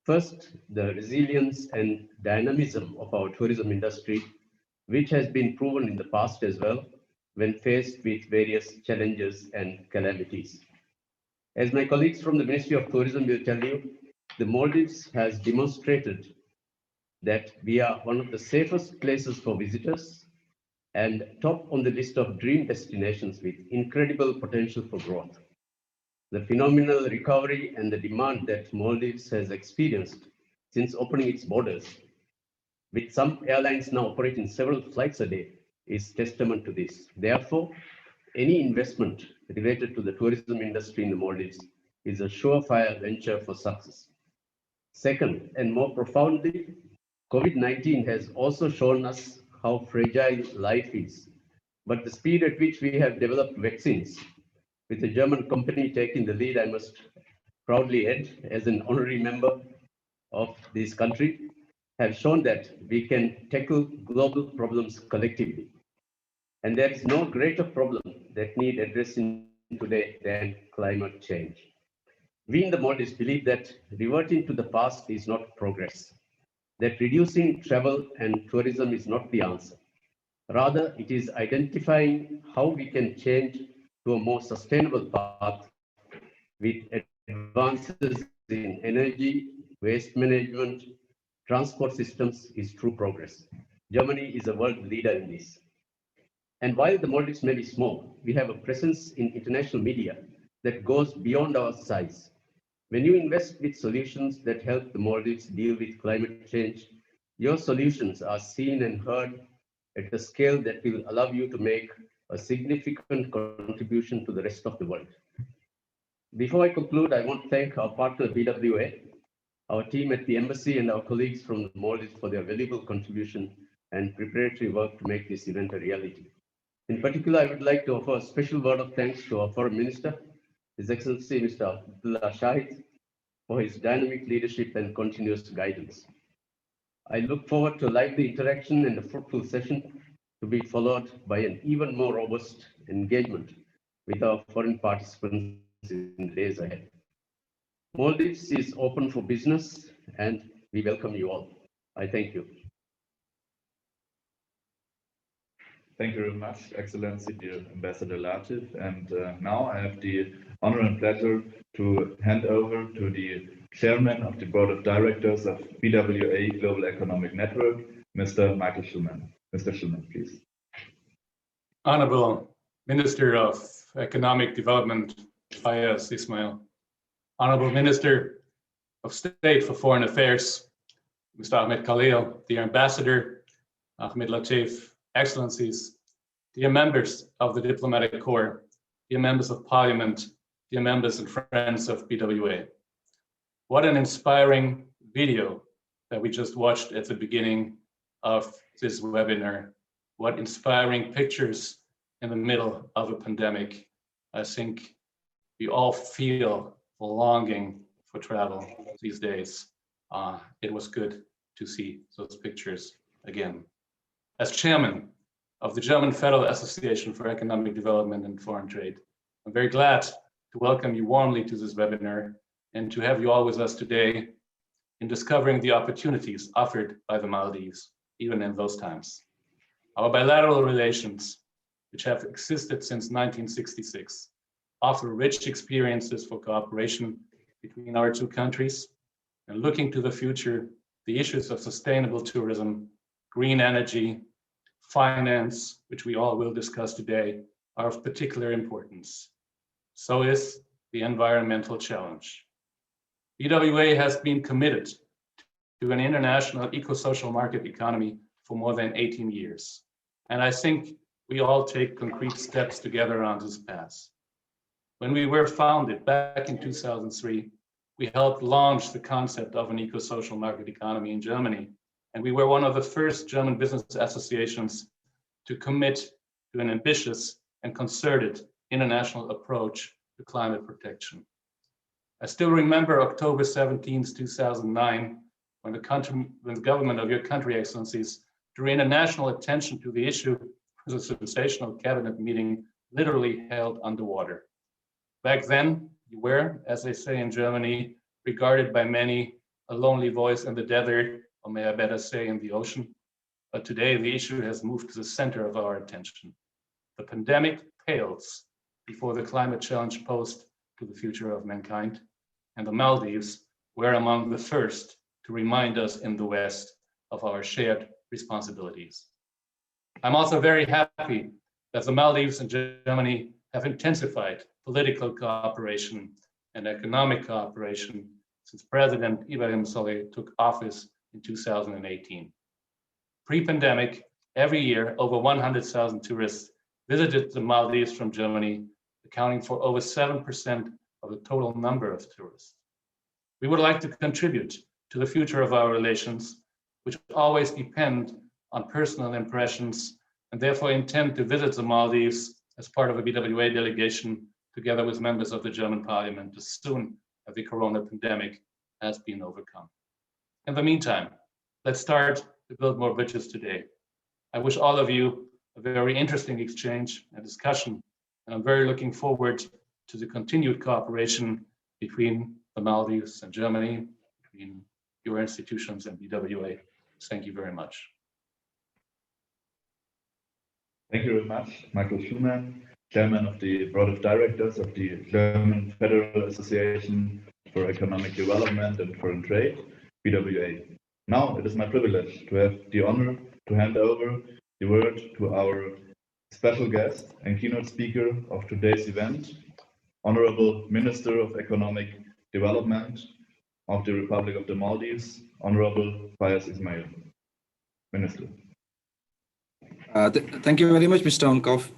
First, the resilience and dynamism of our tourism industry, which has been proven in the past as well when faced with various challenges and calamities. As my colleagues from the Ministry of Tourism will tell you, the Maldives has demonstrated that we are one of the safest places for visitors and top on the list of dream destinations with incredible potential for growth. The phenomenal recovery and the demand that Maldives has experienced since opening its borders, with some airlines now operating several flights a day, is testament to this. Therefore, any investment related to the tourism industry in the Maldives is a surefire venture for success. Second, and more profoundly, COVID-19 has also shown us how fragile life is, but the speed at which we have developed vaccines, with a German company taking the lead, I must proudly add, as an honorary member of this country, have shown that we can tackle global problems collectively. And there is no greater problem that need addressing today than climate change. We in the Maldives believe that reverting to the past is not progress, that reducing travel and tourism is not the answer. Rather, it is identifying how we can change to a more sustainable path with advances in energy, waste management, transport systems is true progress. Germany is a world leader in this. And while the Maldives may be small, we have a presence in international media that goes beyond our size. When you invest with solutions that help the Maldives deal with climate change, your solutions are seen and heard at a scale that will allow you to make a significant contribution to the rest of the world. Before I conclude, I want to thank our partner BWA, our team at the embassy, and our colleagues from the Maldives for their valuable contribution and preparatory work to make this event a reality. In particular, I would like to offer a special word of thanks to our Foreign Minister, His Excellency Mr. Abdullah Shahid, for his dynamic leadership and continuous guidance. I look forward to a lively interaction and a fruitful session to be followed by an even more robust engagement with our foreign participants in the days ahead. Maldives is open for business and we welcome you all. I thank you. Thank you very much, Excellency, dear Ambassador Latif. And now I have the honor and pleasure to hand over to the Chairman of the Board of Directors of BWA Global Economic Network, Mr. Michael Schumann. Mr. Schumann, please. Honorable Minister of Economic Development, Fayez Ismail. Honorable Minister of State for Foreign Affairs, Mr. Ahmed Khalil, dear Ambassador Ahmed Latif, Excellencies, dear members of the Diplomatic Corps, dear members of Parliament, dear members and friends of BWA. What an inspiring video that we just watched at the beginning of this webinar. What inspiring pictures in the middle of a pandemic. I think we all feel the longing for travel these days. It was good to see those pictures again. As chairman of the German Federal Association for Economic Development and Foreign Trade, I'm very glad to welcome you warmly to this webinar and to have you all with us today in discovering the opportunities offered by the Maldives, even in those times. Our bilateral relations, which have existed since 1966, offer rich experiences for cooperation between our two countries. And looking to the future, the issues of sustainable tourism, green energy, finance, which we all will discuss today, are of particular importance. So is the environmental challenge. BWA has been committed to an international eco-social market economy for more than 18 years. And I think we all take concrete steps together on this path. When we were founded back in 2003, we helped launch the concept of an eco-social market economy in Germany. And we were one of the first German business associations to commit to an ambitious and concerted international approach to climate protection. I still remember October 17th, 2009, when the government of your country, Excellencies, drew international attention to the issue was a sensational cabinet meeting literally held underwater. Back then, you were, as they say in Germany, regarded by many a lonely voice in the desert, or may I better say in the ocean. But today the issue has moved to the center of our attention. The pandemic pales before the climate challenge posed to the future of mankind, and the Maldives were among the first to remind us in the West of our shared responsibilities. I'm also very happy that the Maldives and Germany have intensified political cooperation and economic cooperation since President Ibrahim Saleh took office in 2018. Pre-pandemic, every year, over 100,000 tourists visited the Maldives from Germany, accounting for over 7% of the total number of tourists. We would like to contribute to the future of our relations, which always depend on personal impressions, and therefore intend to visit the Maldives as part of a BWA delegation together with members of the German parliament as soon as the corona pandemic has been overcome. In the meantime, let's start to build more bridges today. I wish all of you a very interesting exchange and discussion, and I'm very looking forward to the continued cooperation between the Maldives and Germany, between your institutions and BWA. Thank you very much. Thank you very much, Michael Schumann, Chairman of the Board of Directors of the German Federal Association for Economic Development and Foreign Trade, BWA. Now it is my privilege to have the honor to hand over the word to our special guest and keynote speaker of today's event, Honorable Minister of Economic Development of the Republic of the Maldives, Honorable Fayez Ismail. Minister. Thank you very much, Mr. Onkov.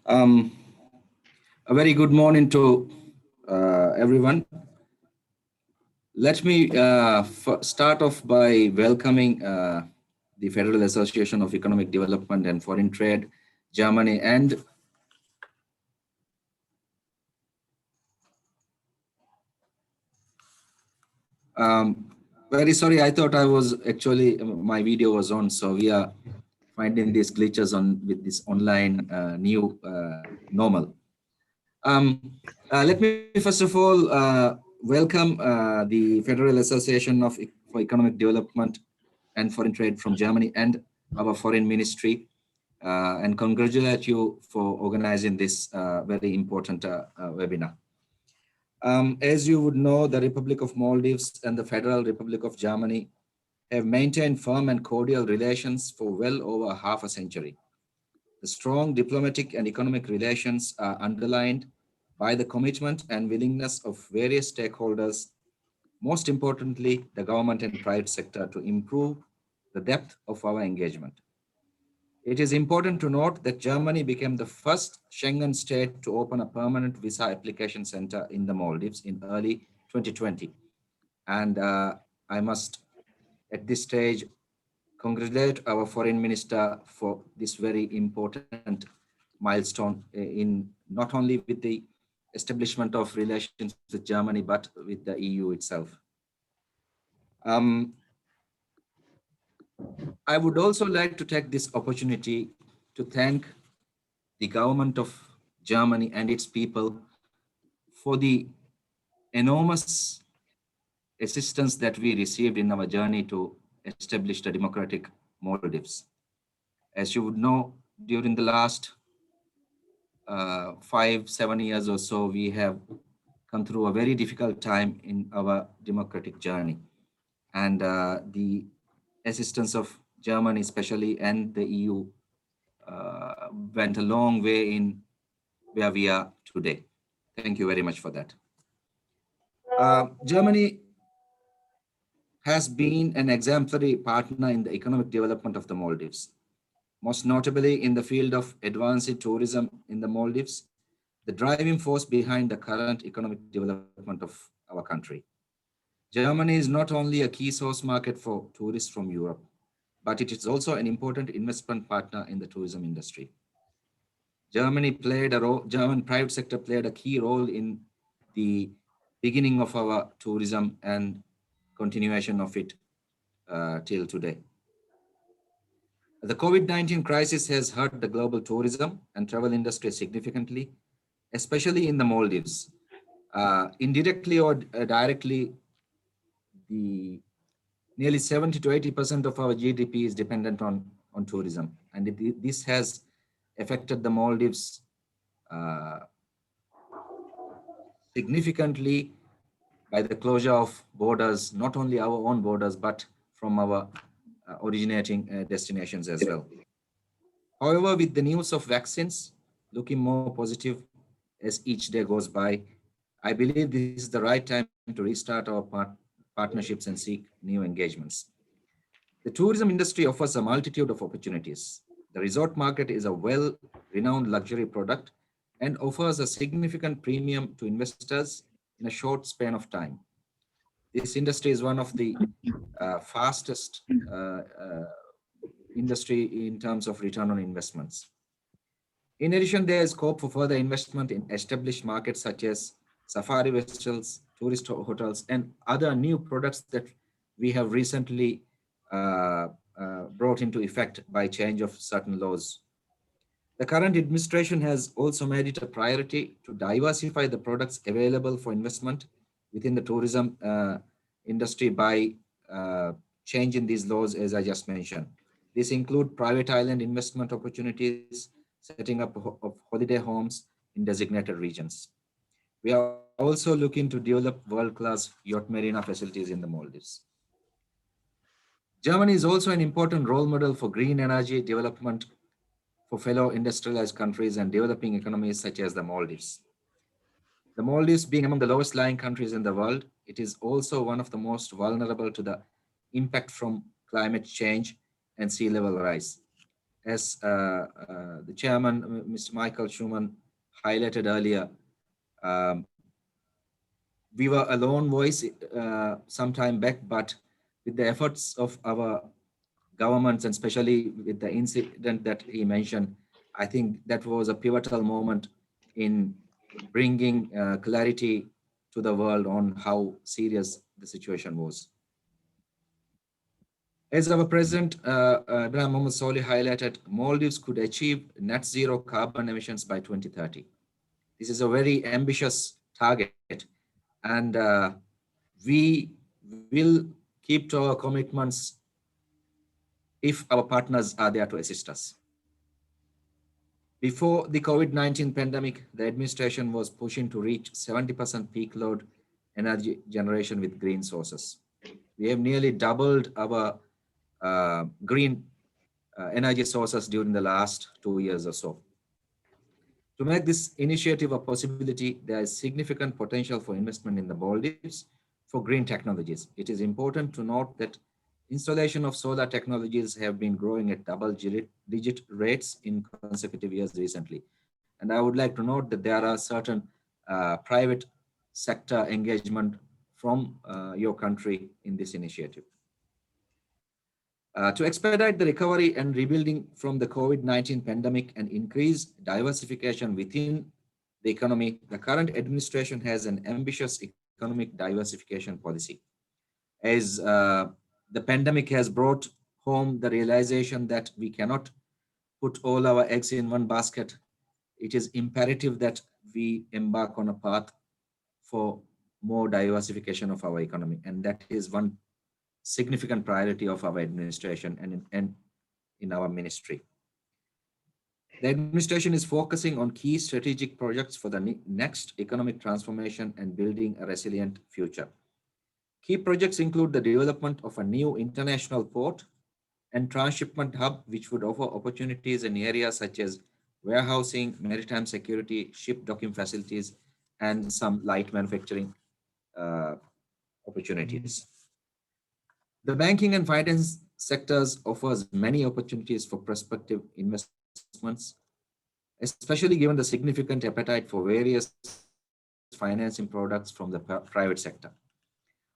A very good morning to everyone. Let me start off by welcoming the Federal Association of Economic Development and Foreign Trade, Germany, and very sorry, I thought I was actually, my video was on, so we are finding these glitches on with this online new normal. Let me first of all welcome the Federal Association for Economic Development and Foreign Trade from Germany and our Foreign Ministry, and congratulate you for organizing this very important webinar. As you would know, the Republic of Maldives and the Federal Republic of Germany have maintained firm and cordial relations for well over half a century. The strong diplomatic and economic relations are underlined by the commitment and willingness of various stakeholders, most importantly, the government and private sector, to improve the depth of our engagement. It is important to note that Germany became the first Schengen state to open a permanent visa application center in the Maldives in early 2020. And I must, at this stage, congratulate our Foreign Minister for this very important milestone in not only with the establishment of relations with Germany, but with the EU itself. I would also like to take this opportunity to thank the government of Germany and its people for the enormous assistance that we received in our journey to establish the democratic Maldives. As you would know, during the last 5-7 years or so, we have come through a very difficult time in our democratic journey. And the assistance of Germany especially and the EU went a long way in where we are today. Thank you very much for that. Germany has been an exemplary partner in the economic development of the Maldives, most notably in the field of advancing tourism in the Maldives, the driving force behind the current economic development of our country. Germany is not only a key source market for tourists from Europe, but it is also an important investment partner in the tourism industry. German private sector played a key role in the beginning of our tourism and continuation of it till today. The COVID-19 crisis has hurt the global tourism and travel industry significantly, especially in the Maldives. Indirectly or directly, the nearly 70 to 80% of our GDP is dependent on tourism. And this has affected the Maldives significantly by the closure of borders, not only our own borders, but from our originating destinations as well. However, with the news of vaccines looking more positive as each day goes by, I believe this is the right time to restart our partnerships and seek new engagements. The tourism industry offers a multitude of opportunities. The resort market is a well-renowned luxury product and offers a significant premium to investors in a short span of time. This industry is one of the fastest industry in terms of return on investments. In addition, there is scope for further investment in established markets such as safari vessels, tourist hotels, and other new products that we have recently brought into effect by change of certain laws. The current administration has also made it a priority to diversify the products available for investment within the tourism industry by changing these laws, as I just mentioned. This include private island investment opportunities, setting up of holiday homes in designated regions. We are also looking to develop world-class yacht marina facilities in the Maldives. Germany is also an important role model for green energy development for fellow industrialized countries and developing economies such as the Maldives. The Maldives being among the lowest lying countries in the world, it is also one of the most vulnerable to the impact from climate change and sea level rise. As the chairman, Mr. Michael Schumann, highlighted earlier, um, we were a lone voice some time back, but with the efforts of our governments and especially with the incident that he mentioned, I think that was a pivotal moment in bringing clarity to the world on how serious the situation was. As our President Ibrahim Mohammed Solih highlighted, Maldives could achieve net zero carbon emissions by 2030. This is a very ambitious target, and we will keep to our commitments if our partners are there to assist us. Before the COVID-19 pandemic, the administration was pushing to reach 70% peak load energy generation with green sources. We have nearly doubled our green energy sources during the last 2 years or so. To make this initiative a possibility, there is significant potential for investment in the Maldives for green technologies. It is important to note that installation of solar technologies have been growing at double-digit rates in consecutive years recently. And I would like to note that there are certain private sector engagement from your country in this initiative. To expedite the recovery and rebuilding from the COVID-19 pandemic and increase diversification within the economy, the current administration has an ambitious economic diversification policy. As the pandemic has brought home the realization that we cannot put all our eggs in one basket, it is imperative that we embark on a path for more diversification of our economy. And that is one significant priority of our administration and in our ministry. The administration is focusing on key strategic projects for the next economic transformation and building a resilient future. Key projects include the development of a new international port and transshipment hub, which would offer opportunities in areas such as warehousing, maritime security, ship docking facilities, and some light manufacturing opportunities. The banking and finance sectors offers many opportunities for prospective investments, especially given the significant appetite for various financing products from the private sector.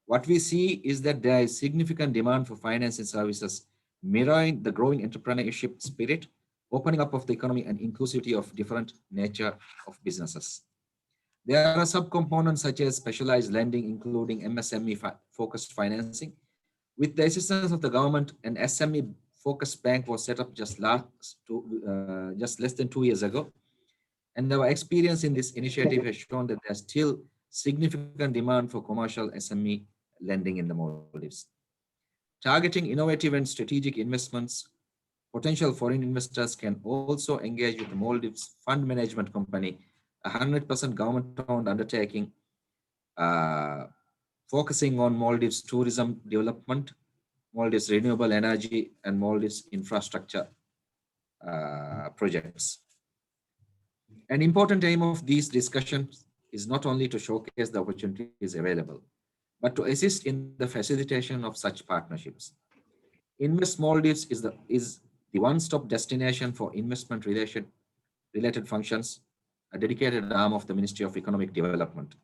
What we see is that there is significant demand for financing services mirroring the growing entrepreneurship spirit, opening up of the economy and inclusivity of different nature of businesses. There are subcomponents such as specialized lending, including MSME-focused financing. With the assistance of the government, an SME-focused bank was set up just less than 2 years ago. And our experience in this initiative has shown that there's still significant demand for commercial SME lending in the Maldives. Targeting innovative and strategic investments, potential foreign investors can also engage with the Maldives Fund Management Company, a 100% government-owned undertaking uh, focusing on Maldives tourism development, Maldives renewable energy, and Maldives infrastructure projects. An important aim of these discussions is not only to showcase the opportunities available, but to assist in the facilitation of such partnerships. Invest Maldives is the one-stop destination for investment related functions, a dedicated arm of the Ministry of Economic Development.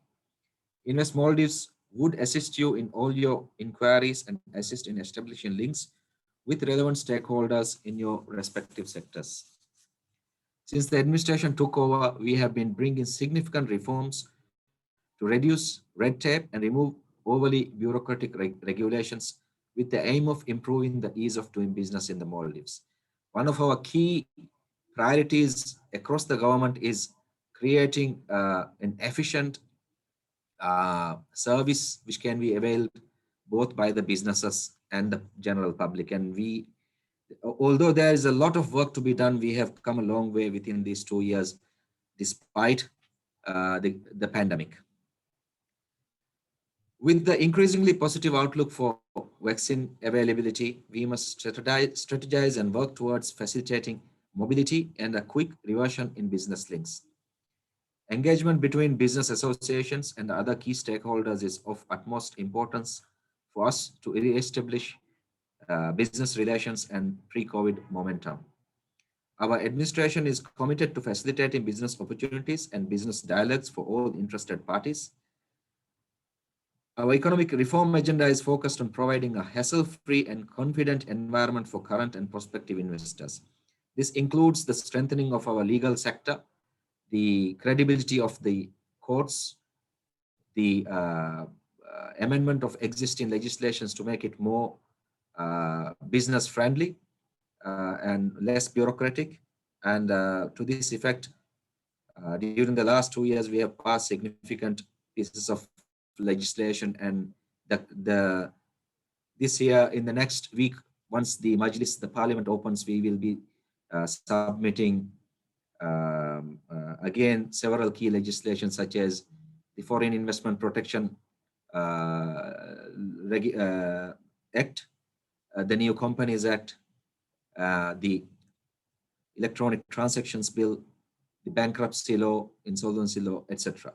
Invest Maldives would assist you in all your inquiries and assist in establishing links with relevant stakeholders in your respective sectors. Since the administration took over, we have been bringing significant reforms to reduce red tape and remove overly bureaucratic regulations with the aim of improving the ease of doing business in the Maldives. One of our key priorities across the government is creating an efficient service which can be availed both by the businesses and the general public. And although there is a lot of work to be done, we have come a long way within these 2 years, despite the pandemic. With the increasingly positive outlook for vaccine availability, we must strategize and work towards facilitating mobility and a quick reversion in business links. Engagement between business associations and other key stakeholders is of utmost importance for us to re-establish business relations and pre-COVID momentum. Our administration is committed to facilitating business opportunities and business dialogues for all interested parties. Our economic reform agenda is focused on providing a hassle-free and confident environment for current and prospective investors. This includes the strengthening of our legal sector, the credibility of the courts, the amendment of existing legislations to make it more business friendly and less bureaucratic. And to this effect, during the last 2 years, we have passed significant pieces of legislation, and this year, in the next week, once the Majlis, the Parliament opens, we will be submitting again several key legislations such as the Foreign Investment Protection Act, the New Companies Act, the Electronic Transactions Bill, the Bankruptcy Law, Insolvency Law, etc.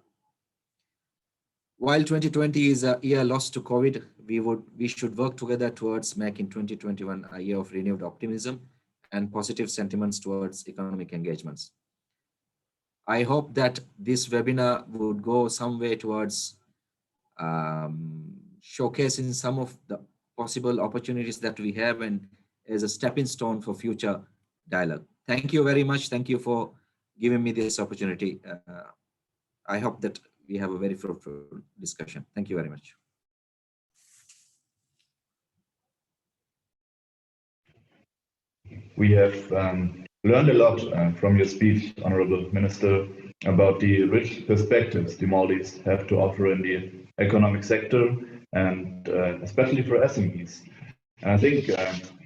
While 2020 is a year lost to COVID, we should work together towards making 2021 a year of renewed optimism and positive sentiments towards economic engagements. I hope that this webinar would go some way towards showcasing some of the possible opportunities that we have and as a stepping stone for future dialogue. Thank you very much. Thank you for giving me this opportunity. I hope that we have a very fruitful discussion. Thank you very much. We have learned a lot from your speech, Honorable Minister, about the rich perspectives the Maldives have to offer in the economic sector, and especially for SMEs. And I think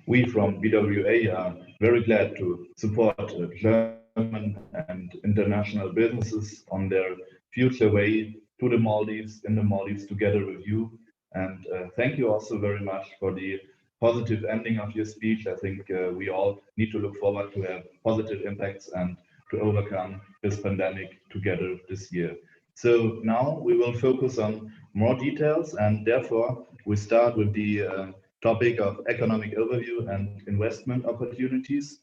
we from BWA are very glad to support German and international businesses on their future way to the Maldives, in the Maldives, together with you. And thank you also very much for the positive ending of your speech. I think we all need to look forward to have positive impacts and to overcome this pandemic together this year. So now we will focus on more details, and therefore we start with the topic of economic overview and investment opportunities.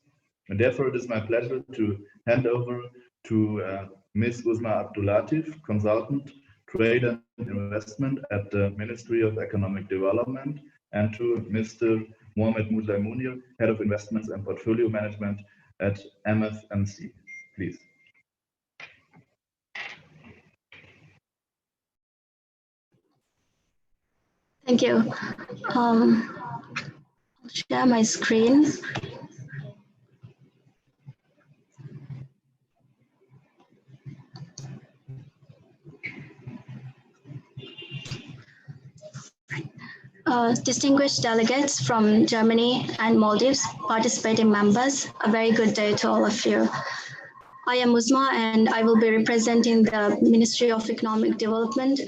And therefore it is my pleasure to hand over to Ms. Uzma Abdulatif, Consultant, Trade and Investment at the Ministry of Economic Development, and to Mr. Mohamed Moulay Munir, Head of Investments and Portfolio Management at MFMC. Please. Thank you. I'll share my screen. Right. Distinguished delegates from Germany and Maldives, participating members, a very good day to all of you. I am Uzma and I will be representing the Ministry of Economic Development,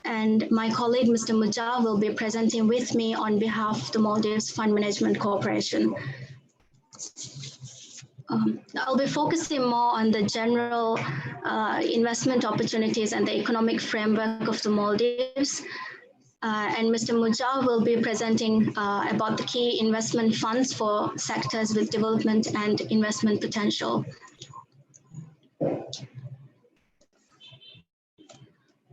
and my colleague Mr. Mujah will be presenting with me on behalf of the Maldives Fund Management Corporation. I'll be focusing more on the general investment opportunities and the economic framework of the Maldives. And Mr. Mujah will be presenting about the key investment funds for sectors with development and investment potential.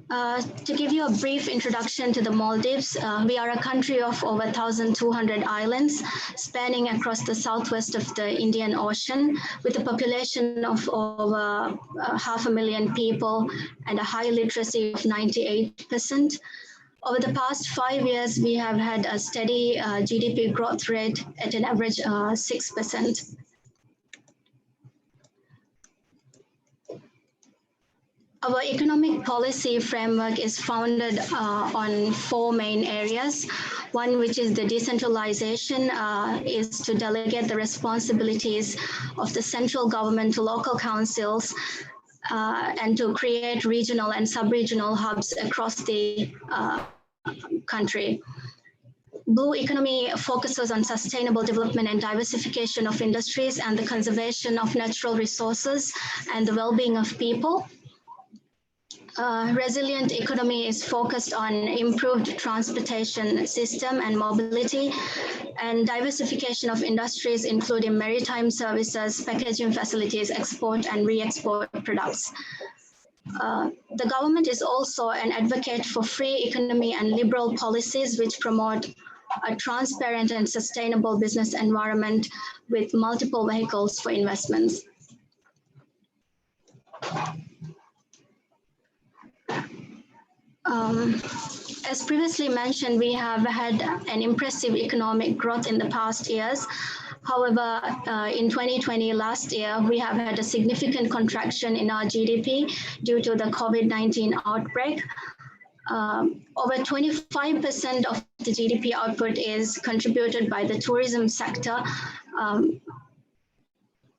To give you a brief introduction to the Maldives, we are a country of over 1,200 islands spanning across the southwest of the Indian Ocean, with a population of over 500,000 people and a high literacy of 98%. Over the past 5 years, we have had a steady GDP growth rate at an average 6%. Our economic policy framework is founded on 4 main areas. One, which is the decentralization, is to delegate the responsibilities of the central government to local councils and to create regional and sub-regional hubs across the country. Blue economy focuses on sustainable development and diversification of industries and the conservation of natural resources and the well-being of people. Resilient economy is focused on improved transportation system and mobility, and diversification of industries, including maritime services, packaging facilities, export and re-export products. The government is also an advocate for free economy and liberal policies which promote a transparent and sustainable business environment with multiple vehicles for investments. As previously mentioned, we have had an impressive economic growth in the past years. However, in 2020, last year, we have had a significant contraction in our GDP due to the COVID-19 outbreak. Over 25% of the GDP output is contributed by the tourism sector.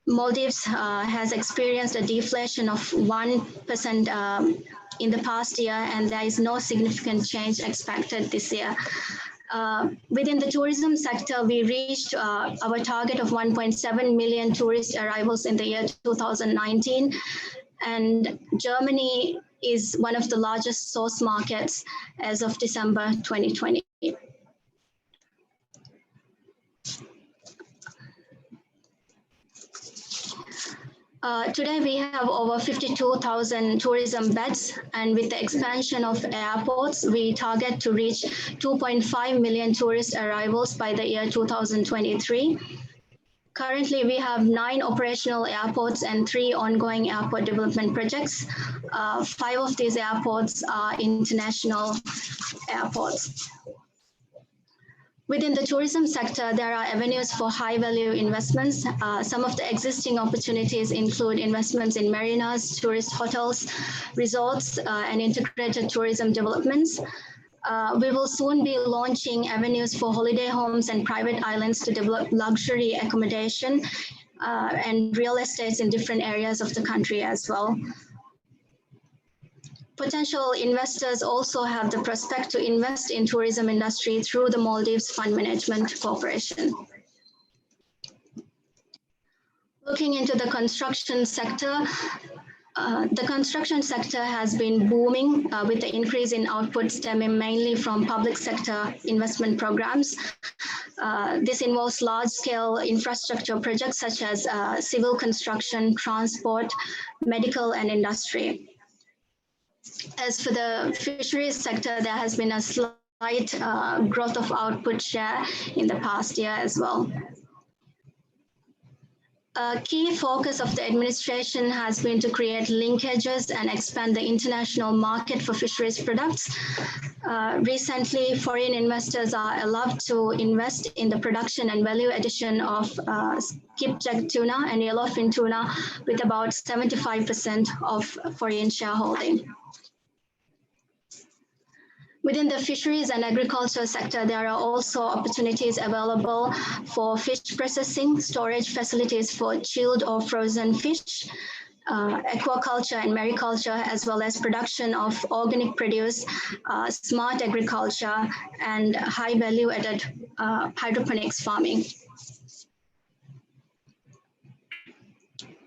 Maldives has experienced a deflation of 1% in the past year, and there is no significant change expected this year. Within the tourism sector, we reached our target of 1.7 million tourist arrivals in the year 2019, and Germany is one of the largest source markets as of December 2020. Today we have over 52,000 tourism beds, and with the expansion of airports, we target to reach 2.5 million tourist arrivals by the year 2023. Currently, we have 9 operational airports and 3 ongoing airport development projects. 5 of these airports are international airports. Within the tourism sector, there are avenues for high-value investments. Some of the existing opportunities include investments in marinas, tourist hotels, resorts, and integrated tourism developments. We will soon be launching avenues for holiday homes and private islands to develop luxury accommodation and real estates in different areas of the country as well. Potential investors also have the prospect to invest in tourism industry through the Maldives Fund Management Corporation. Looking into the construction sector, the construction sector has been booming with the increase in output stemming mainly from public sector investment programs. This involves large-scale infrastructure projects such as civil construction, transport, medical, and industry. As for the fisheries sector, there has been a slight growth of output share in the past year as well. A key focus of the administration has been to create linkages and expand the international market for fisheries products. Recently, foreign investors are allowed to invest in the production and value addition of skipjack tuna and yellowfin tuna with about 75% of foreign shareholding. Within the fisheries and agriculture sector, there are also opportunities available for fish processing, storage facilities for chilled or frozen fish, aquaculture and mariculture, as well as production of organic produce, smart agriculture, and high value added hydroponics farming.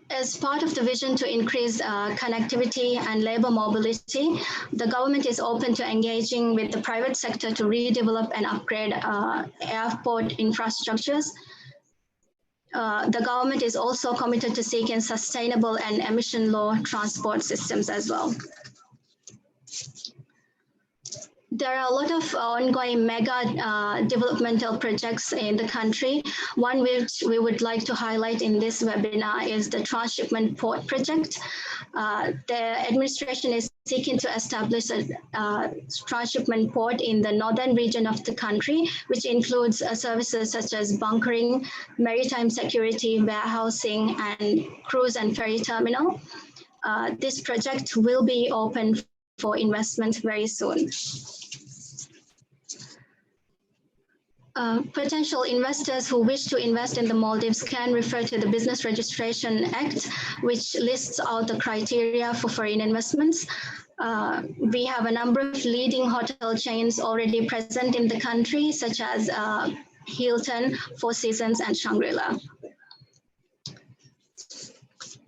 As part of the vision to increase connectivity and labor mobility, the government is open to engaging with the private sector to redevelop and upgrade airport infrastructures. The government is also committed to seeking sustainable and emission-low transport systems as well. There are a lot of ongoing mega developmental projects in the country. One which we would like to highlight in this webinar is the Transshipment Port Project. The administration is seeking to establish a transshipment port in the northern region of the country, which includes services such as bunkering, maritime security, warehousing, and cruise and ferry terminal. This project will be open for investment very soon. Potential investors who wish to invest in the Maldives can refer to the Business Registration Act, which lists out the criteria for foreign investments. We have a number of leading hotel chains already present in the country, such as Hilton, Four Seasons, and Shangri-La.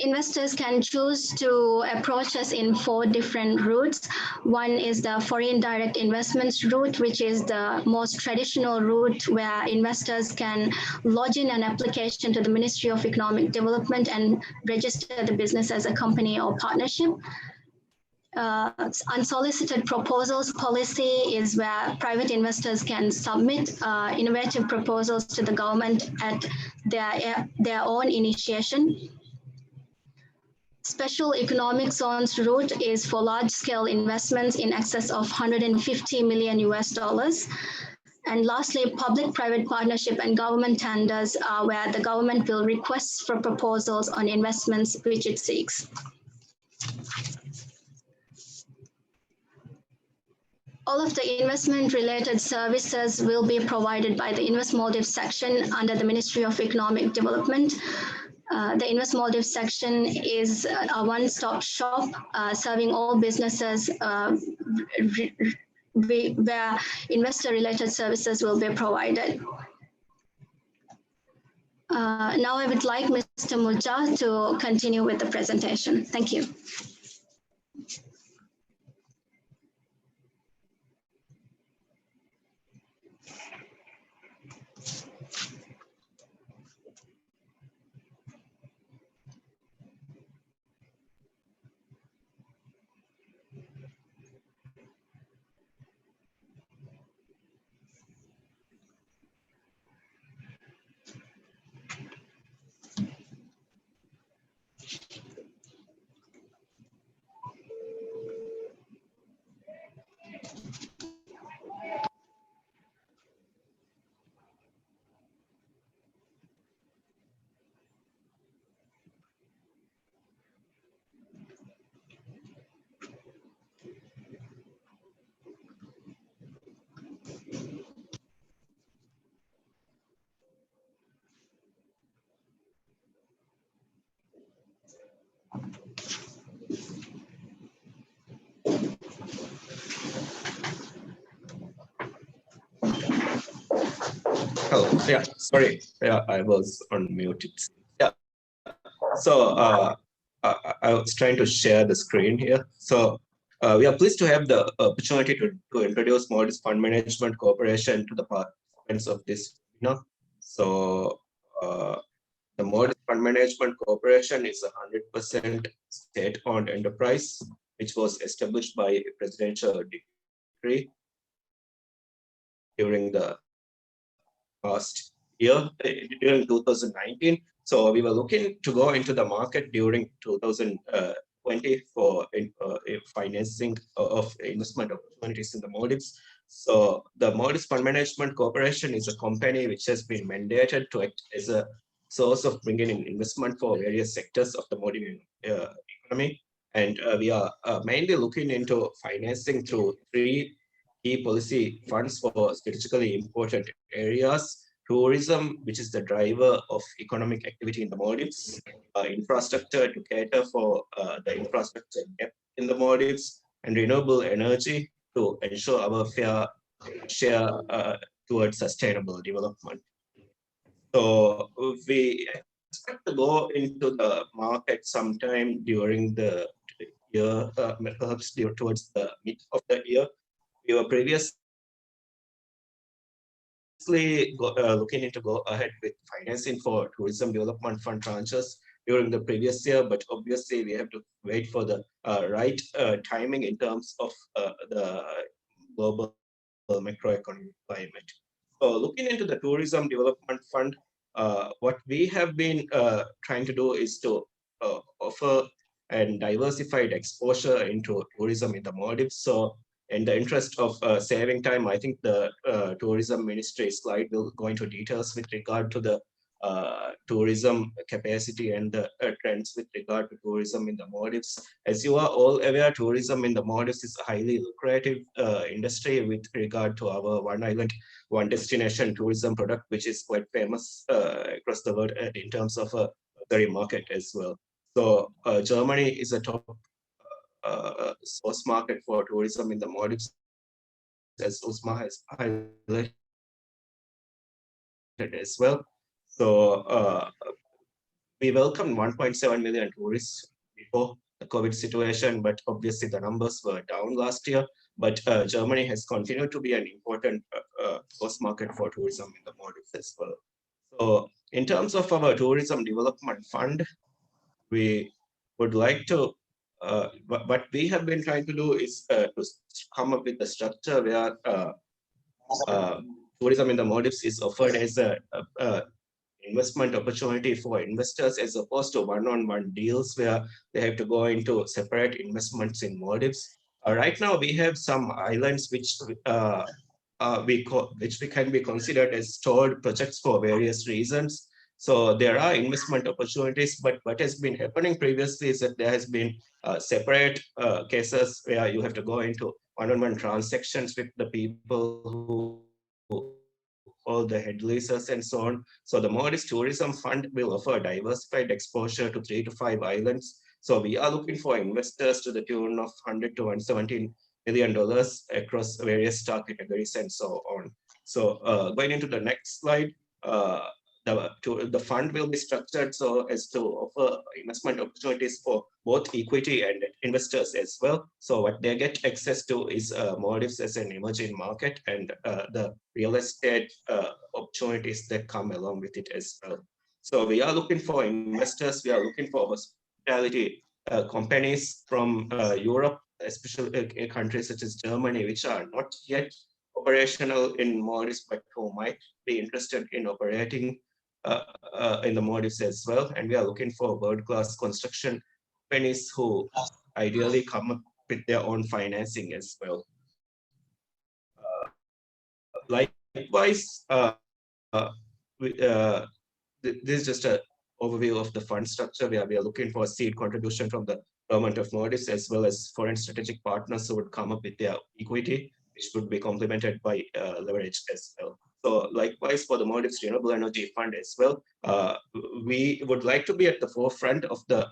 Investors can choose to approach us in 4 different routes. One is the foreign direct investments route, which is the most traditional route where investors can lodge in an application to the Ministry of Economic Development and register the business as a company or partnership. Unsolicited proposals policy is where private investors can submit innovative proposals to the government at their own initiation. Special economic zones route is for large-scale investments in excess of $150 million US. And lastly, public-private partnership and government tenders are where the government will request for proposals on investments which it seeks. All of the investment-related services will be provided by the Invest Maldives section under the Ministry of Economic Development. The Invest Maldives section is a one-stop shop serving all businesses where investor-related services will be provided. Now I would like Mr. Murja to continue with the presentation. Thank you. Oh, yeah, sorry. Yeah, I was unmuted. Yeah. So I was trying to share the screen here. So we are pleased to have the opportunity to introduce Maldives Fund Management Corporation to the participants of this webinar. So the Maldives Fund Management Corporation is a 100% state-owned enterprise, which was established by a presidential decree during the past year, during 2019. So we were looking to go into the market during 2020 for financing of investment opportunities in the Maldives. So the Maldives Fund Management Corporation is a company which has been mandated to act as a source of bringing in investment for various sectors of the Maldivian economy. And we are mainly looking into financing through 3 key policy funds for strategically important areas. Tourism, which is the driver of economic activity in the Maldives, infrastructure to cater for the infrastructure gap in the Maldives, and renewable energy to ensure our fair share towards sustainable development. So we expect to go into the market sometime during the year, perhaps towards the mid of the year. We were previously looking into go ahead with financing for tourism development fund tranches during the previous year, but obviously we have to wait for the right timing in terms of the global macroeconomic climate. So looking into the tourism development fund, what we have been trying to do is to offer and diversified exposure into tourism in the Maldives. So in the interest of saving time, I think the tourism ministry slide will go into details with regard to the tourism capacity and the trends with regard to tourism in the Maldives. As you are all aware, tourism in the Maldives is a highly lucrative industry with regard to our one island, one destination tourism product, which is quite famous across the world in terms of a very market as well. So Germany is a top source market for tourism in the Maldives, as Usma has highlighted as well. So we welcomed 1.7 million tourists before the COVID situation, but obviously the numbers were down last year. But Germany has continued to be an important source market for tourism in the Maldives as well. So in terms of our tourism development fund, we would like to, what we have been trying to do is to come up with a structure where tourism in the Maldives is offered as a investment opportunity for investors as opposed to one-on-one deals where they have to go into separate investments in Maldives. Right now, we have some islands which which can be considered as stored projects for various reasons. So there are investment opportunities, but what has been happening previously is that there has been separate cases where you have to go into one-on-one transactions with the people who all the head leases and so on. So the Maldives Tourism Fund will offer diversified exposure to 3 to 5 islands. So we are looking for investors to the tune of $100 to $117 million across various stock categories and so on. So going into the next slide, the fund will be structured so as to offer investment opportunities for both equity and investors as well. So what they get access to is Maldives as an emerging market and the real estate opportunities that come along with it as well. So we are looking for investors, we are looking for hospitality companies from Europe, especially countries such as Germany, which are not yet operational in Maldives, but who might be interested in operating in the Maldives as well. And we are looking for world-class construction companies who ideally come up with their own financing as well. Likewise, this is just an overview of the fund structure where we are looking for a seed contribution from the government of Maldives as well as foreign strategic partners who would come up with their equity, which would be complemented by leverage as well. So likewise for the Maldives Renewable Energy Fund as well, we would like to be at the forefront of the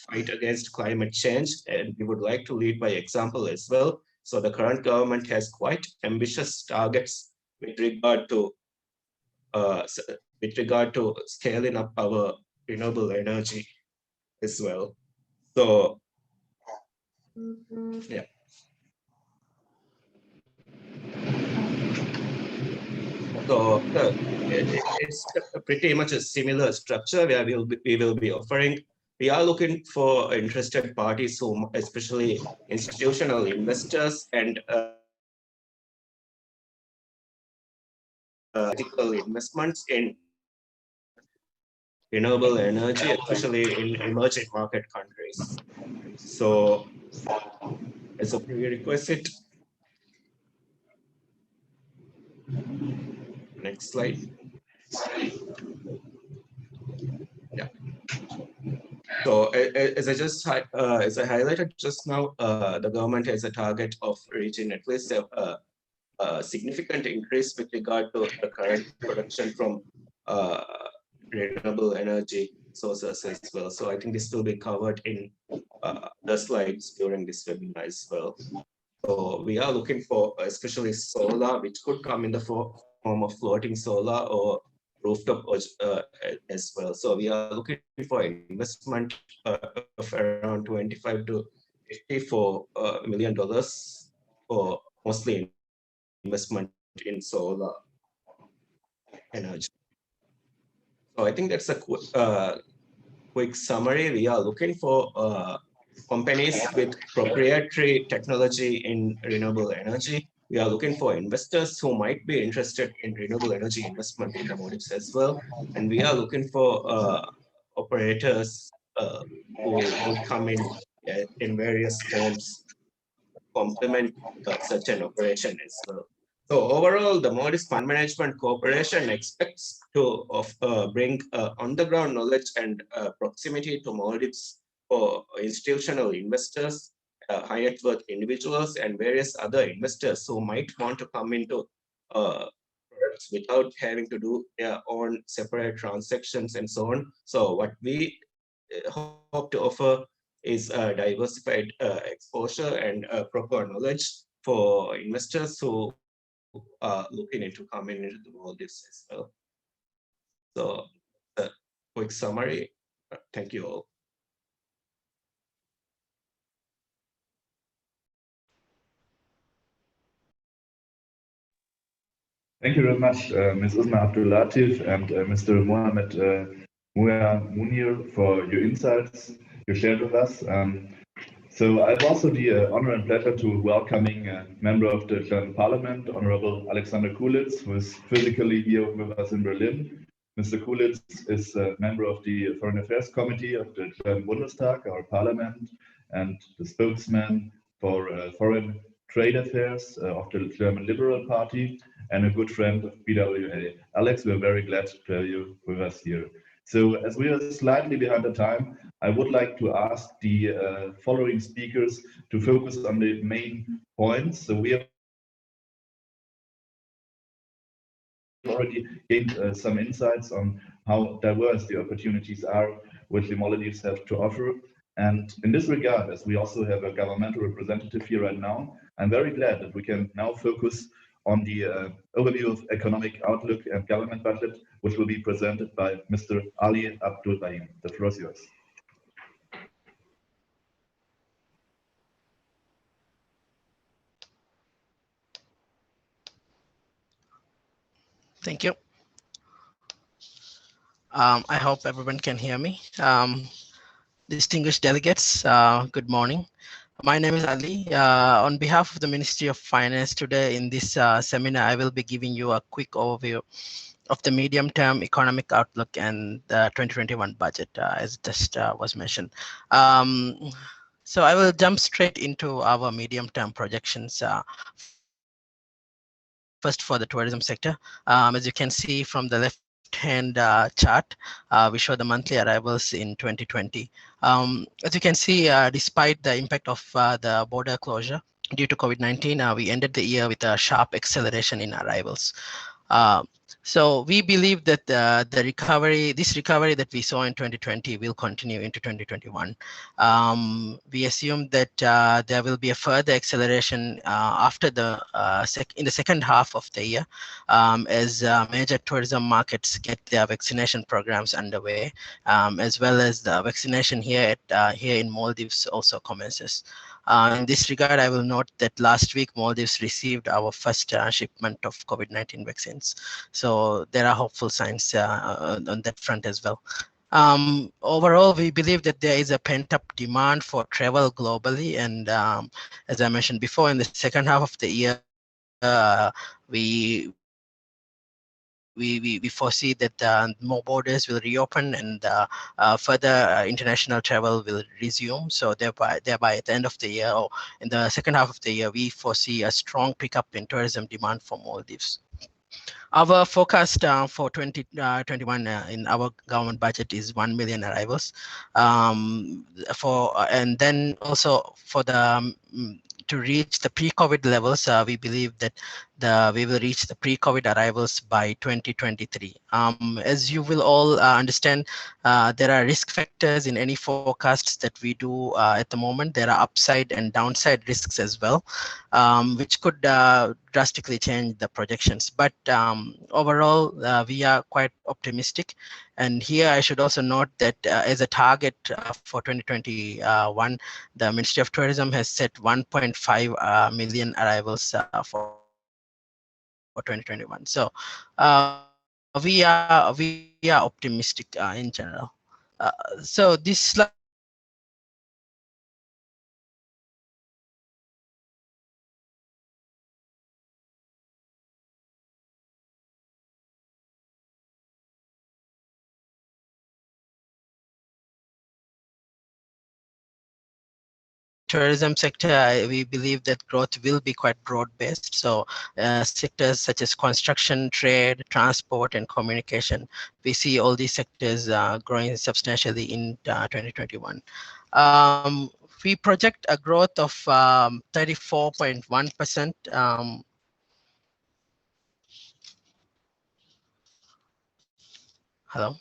fight against climate change, and we would like to lead by example as well. So the current government has quite ambitious targets with regard to scaling up our renewable energy as well. So yeah. So it's pretty much a similar structure where we will be offering. We are looking for interested parties, who, especially institutional investors and critical investments in renewable energy, especially in emerging market countries. So as a prerequisite, next slide. Yeah. So as I highlighted just now, the government has a target of reaching at least significant increase with regard to the current production from renewable energy sources as well. So I think this will be covered in the slides during this webinar as well. So we are looking for especially solar, which could come in the form of floating solar or rooftop as well. So we are looking for investment of around 25 to $54 million for mostly investment in solar energy. So I think that's a quick summary. We are looking for companies with proprietary technology in renewable energy. We are looking for investors who might be interested in renewable energy investment in the Maldives as well. And we are looking for operators who would come in various forms, complement such an operation as well. So overall, the Maldives Fund Management Corporation expects to bring on-the-ground knowledge and proximity to Maldives for institutional investors, high net worth individuals, and various other investors who might want to come into products without having to do their own separate transactions and so on. So what we hope to offer is diversified exposure and proper knowledge for investors who are looking into coming into the Maldives as well. So a quick summary. Thank you all. Thank you very much, Ms. Usma Abdulatif and Mr. Mohamed Muya Munir for your insights you shared with us. So I have also the honor and pleasure to welcoming a member of the German Parliament, Honorable Alexander Kulitz, who is physically here with us in Berlin. Mr. Kulitz is a member of the Foreign Affairs Committee of the German Bundestag, our parliament, and the spokesman for foreign trade affairs of the German Liberal Party, and a good friend of BWA. Alex, we're very glad to have you with us here. So as we are slightly behind the time, I would like to ask the following speakers to focus on the main points. So we have already gained some insights on how diverse the opportunities are which the Maldives have to offer. And in this regard, as we also have a governmental representative here right now, I'm very glad that we can now focus on the overview of economic outlook and government budget, which will be presented by Mr. Ali Abdul Bahim. The floor is yours. Thank you. I hope everyone can hear me. Distinguished delegates, good morning. My name is Ali. On behalf of the Ministry of Finance, today in this seminar, I will be giving you a quick overview of the medium-term economic outlook and the 2021 budget, as just was mentioned. So I will jump straight into our medium-term projections. First, for the tourism sector, as you can see from the left-hand chart, we show the monthly arrivals in 2020. As you can see, despite the impact of the border closure due to COVID-19, we ended the year with a sharp acceleration in arrivals. So we believe that this recovery that we saw in 2020 will continue into 2021. We assume that there will be a further acceleration after in the second half of the year, as major tourism markets get their vaccination programs underway, as well as the vaccination here in Maldives also commences. In this regard, I will note that last week Maldives received our first shipment of COVID-19 vaccines. So there are hopeful signs on that front as well. Overall, we believe that there is a pent-up demand for travel globally, and as I mentioned before, in the second half of the year, we foresee that more borders will reopen and further international travel will resume. So thereby at the end of the year or in the second half of the year, we foresee a strong pickup in tourism demand for Maldives. Our forecast for 2021 in our government budget is 1 million arrivals. And then also for the to reach the pre-COVID levels, we believe that we will reach the pre-COVID arrivals by 2023. As you will all understand, there are risk factors in any forecasts that we do at the moment. There are upside and downside risks as well, which could drastically change the projections. But overall, we are quite optimistic. And here I should also note that as a target for 2021, the Ministry of Tourism has set 1.5 million arrivals for 2021. So we are optimistic in general. So this slide will look at tourism sector. We believe that growth will be quite broad-based. So sectors such as construction, trade, transport, and communication, we see all these sectors growing substantially in 2021. We project a growth of 34.1%. Hello.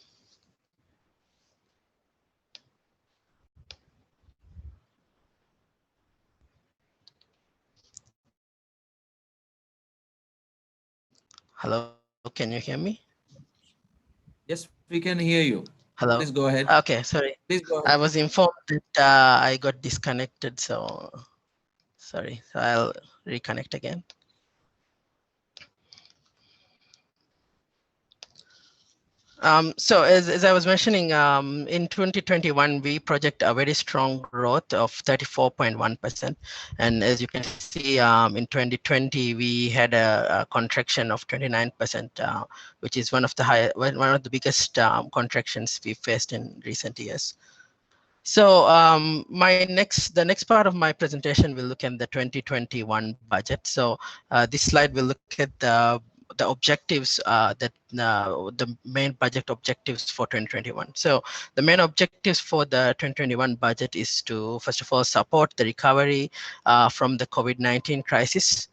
Hello, can you hear me? Yes, we can hear you. Hello. Please go ahead. Okay, sorry. Please go I ahead. was informed that I got disconnected, so sorry. So I'll reconnect again. So as I was mentioning, in 2021, we project a very strong growth of 34.1%. And as you can see, in 2020, we had a contraction of 29%, which is one of the biggest contractions we faced in recent years. So the next part of my presentation will look at the 2021 budget. So this slide will look at the objectives the main budget objectives for 2021. So the main objectives for the 2021 budget is to, first of all, support the recovery from the COVID-19 crisis.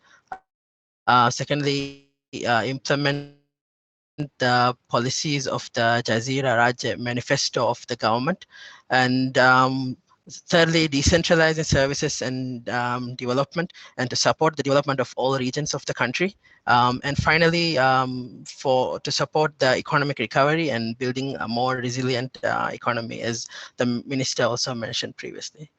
Secondly, implement the policies of the Jazeera Raj manifesto of the government, and thirdly, decentralizing services and development, and to support the development of all regions of the country. And finally, to support the economic recovery and building a more resilient economy, as the minister also mentioned previously.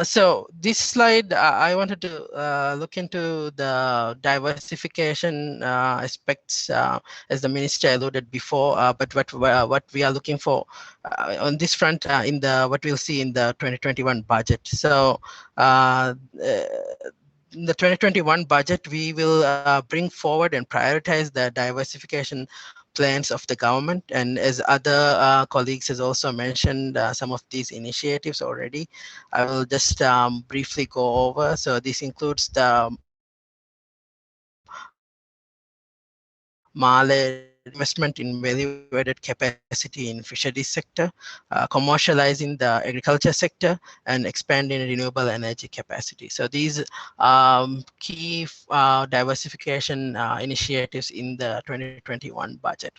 So this slide, I wanted to look into the diversification aspects, as the minister alluded before. But what we are looking for on this front in what we'll see in the 2021 budget. So in the 2021 budget, we will bring forward and prioritize the diversification plans of the government. And as other colleagues has also mentioned some of these initiatives already, I will just briefly go over. So this includes the Male investment in value-added capacity in fisheries sector, commercializing the agriculture sector, and expanding renewable energy capacity. So these key diversification initiatives in the 2021 budget.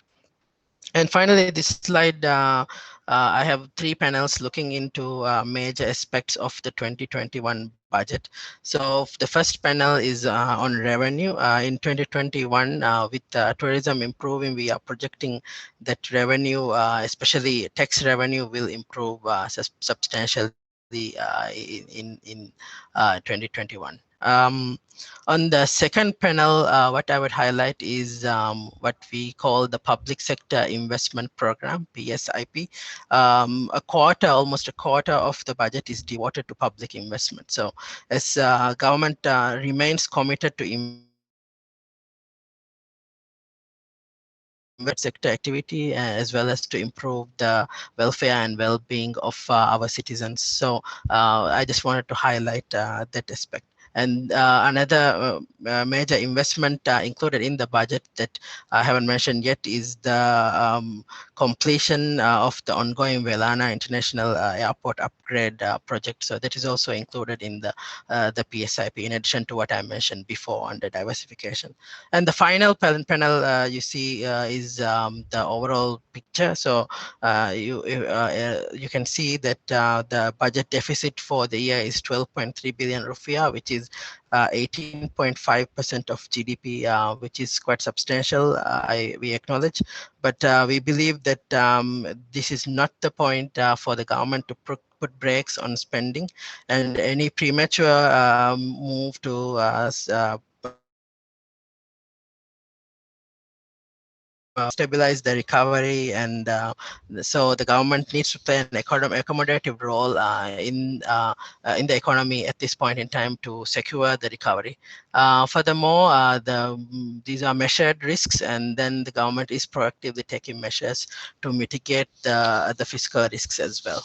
And finally, this slide, I have 3 panels looking into major aspects of the 2021 budget. So the first panel is on revenue. In 2021, with tourism improving, we are projecting that revenue, especially tax revenue, will improve substantially in 2021. On the second panel, what I would highlight is what we call the Public Sector Investment Program, PSIP. Almost a quarter of the budget is devoted to public investment. So as government remains committed to sector activity, as well as to improve the welfare and well-being of our citizens. So I just wanted to highlight that aspect. And another major investment included in the budget that I haven't mentioned yet is the completion of the ongoing Velana International Airport upgrade project. So that is also included in the PSIP, in addition to what I mentioned before under diversification. And the final panel you see is the overall picture. So you can see that the budget deficit for the year is 12.3 billion rupiah, which is 18.5% of GDP, which is quite substantial, we acknowledge. But we believe that this is not the point for the government to put brakes on spending, and any premature move to stabilize the recovery, and so the government needs to play an accommodative role in the economy at this point in time to secure the recovery. Furthermore, these are measured risks, and then the government is proactively taking measures to mitigate the fiscal risks as well.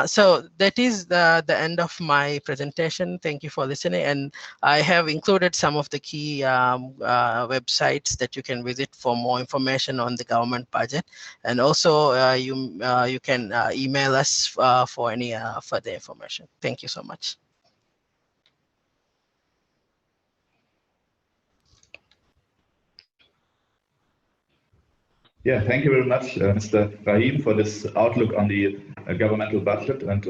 So that is the end of my presentation. Thank you for listening. And I have included some of the key websites that you can visit for more information on the government budget. And also you can email us for any further information. Thank you so much. Yeah, thank you very much, Mr. Rahim, for this outlook on the governmental budget. And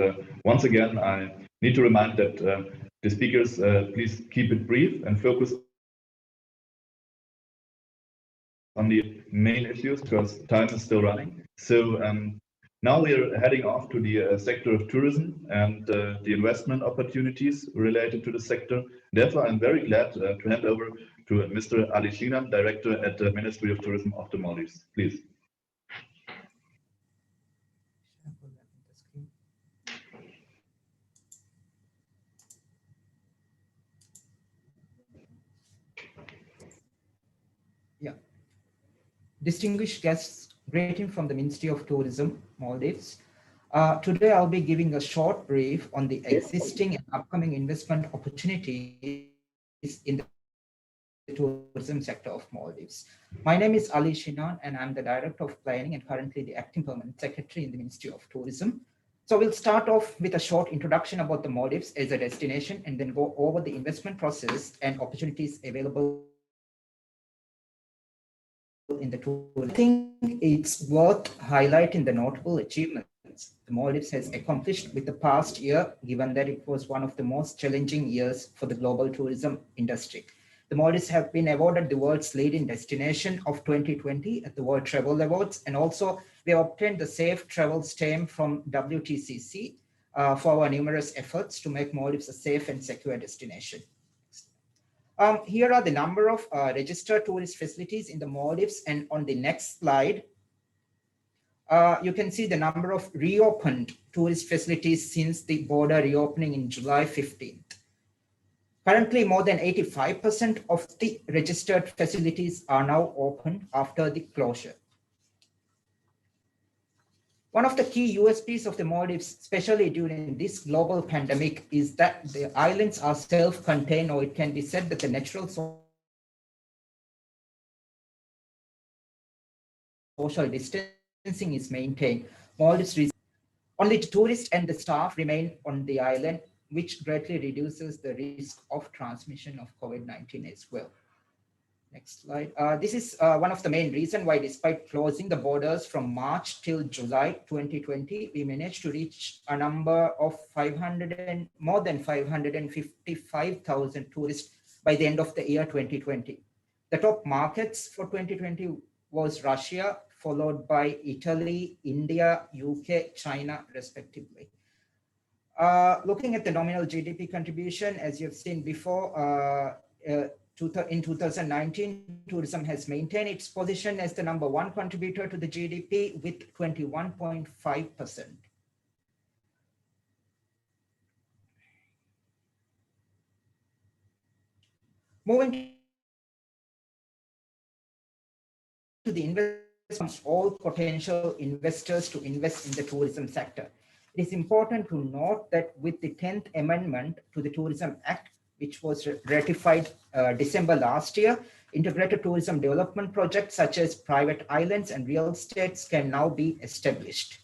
once again, I need to remind that the speakers please keep it brief and focus on the main issues because time is still running. So now we are heading off to the sector of tourism and the investment opportunities related to the sector. Therefore, I'm very glad to hand over to Mr. Ali Shinan, Director at the Ministry of Tourism of the Maldives. Please. Yeah. Distinguished guests, greeting from the Ministry of Tourism, Maldives. Today, I'll be giving a short brief on the existing and upcoming investment opportunities in the tourism sector of Maldives. My name is Ali Shinan, and I'm the Director of Planning and currently the Acting Permanent Secretary in the Ministry of Tourism. So we'll start off with a short introduction about the Maldives as a destination and then go over the investment process and opportunities available in the tourism. I think it's worth highlighting the notable achievements the Maldives has accomplished with the past year, given that it was one of the most challenging years for the global tourism industry. The Maldives have been awarded the world's leading destination of 2020 at the World Travel Awards, and also we have obtained the Safe Travel stamp from WTCC for our numerous efforts to make Maldives a safe and secure destination. Here are the number of registered tourist facilities in the Maldives, and on the next slide, you can see the number of reopened tourist facilities since the border reopening in July 15th. Currently, more than 85% of the registered facilities are now open after the closure. One of the key USPs of the Maldives, especially during this global pandemic, is that the islands are self-contained, or it can be said that the natural social distancing is maintained. Maldives only the tourists and the staff remain on the island, which greatly reduces the risk of transmission of COVID-19 as well. Next slide. This is one of the main reasons why, despite closing the borders from March till July 2020, we managed to reach a number of more than 555,000 tourists by the end of the year 2020. The top markets for 2020 was Russia, followed by Italy, India, UK, China, respectively. Looking at the nominal GDP contribution, as you've seen before, in 2019, tourism has maintained its position as the #1 contributor to the GDP with 21.5%. Moving to the investment, all potential investors to invest in the tourism sector. It is important to note that with the 10th Amendment to the Tourism Act, which was ratified December last year, integrated tourism development projects such as private islands and real estates can now be established.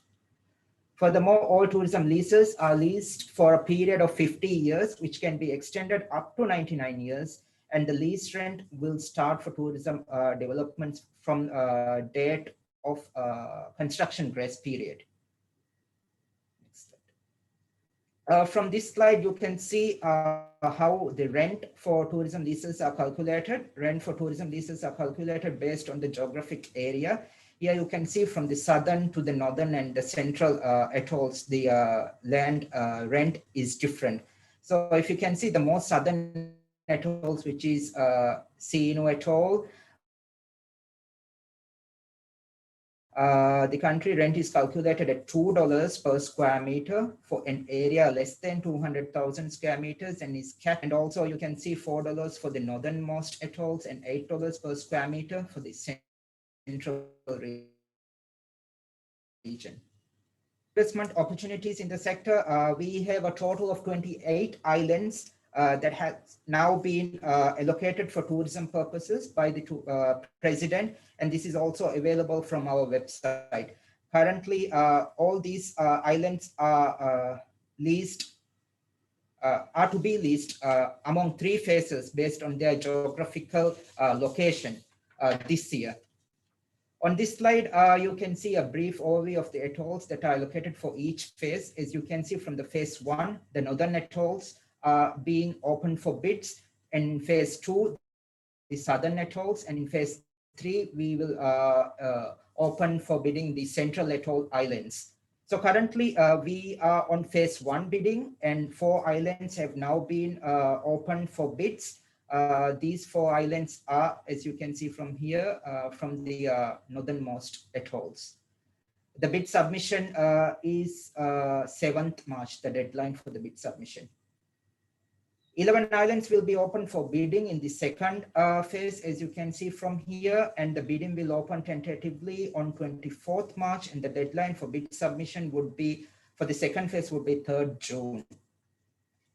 Furthermore, all tourism leases are leased for a period of 50 years, which can be extended up to 99 years, and the lease rent will start for tourism developments from date of construction grace period. Next slide. From this slide, you can see how the rent for tourism leases are calculated. Rent for tourism leases are calculated based on the geographic area. Here you can see from the southern to the northern and the central atolls, the land rent is different. So if you can see the most southern atolls, which is Sinu Atoll, the country rent is calculated at $2 per square meter for an area less than 200,000 square meters and is capped. And also you can see $4 for the northernmost atolls and $8 per square meter for the central region. Investment opportunities in the sector, we have a total of 28 islands that have now been allocated for tourism purposes by the president, and this is also available from our website. Currently, all these islands are leased, are to be leased among 3 phases based on their geographical location this year. On this slide, you can see a brief overview of the atolls that are located for each phase. As you can see from the phase 1, the northern atolls are being open for bids. And in phase 2, the southern atolls. And in phase 3, we will open for bidding the central atoll islands. So currently, we are on phase 1 bidding, and 4 islands have now been opened for bids. These 4 islands are, as you can see from here, from the northernmost atolls. The bid submission is 7th March, the deadline for the bid submission. 11 islands will be open for bidding in the second phase, as you can see from here, and the bidding will open tentatively on 24th March, and the deadline for bid submission would be, for the second phase, would be 3rd June.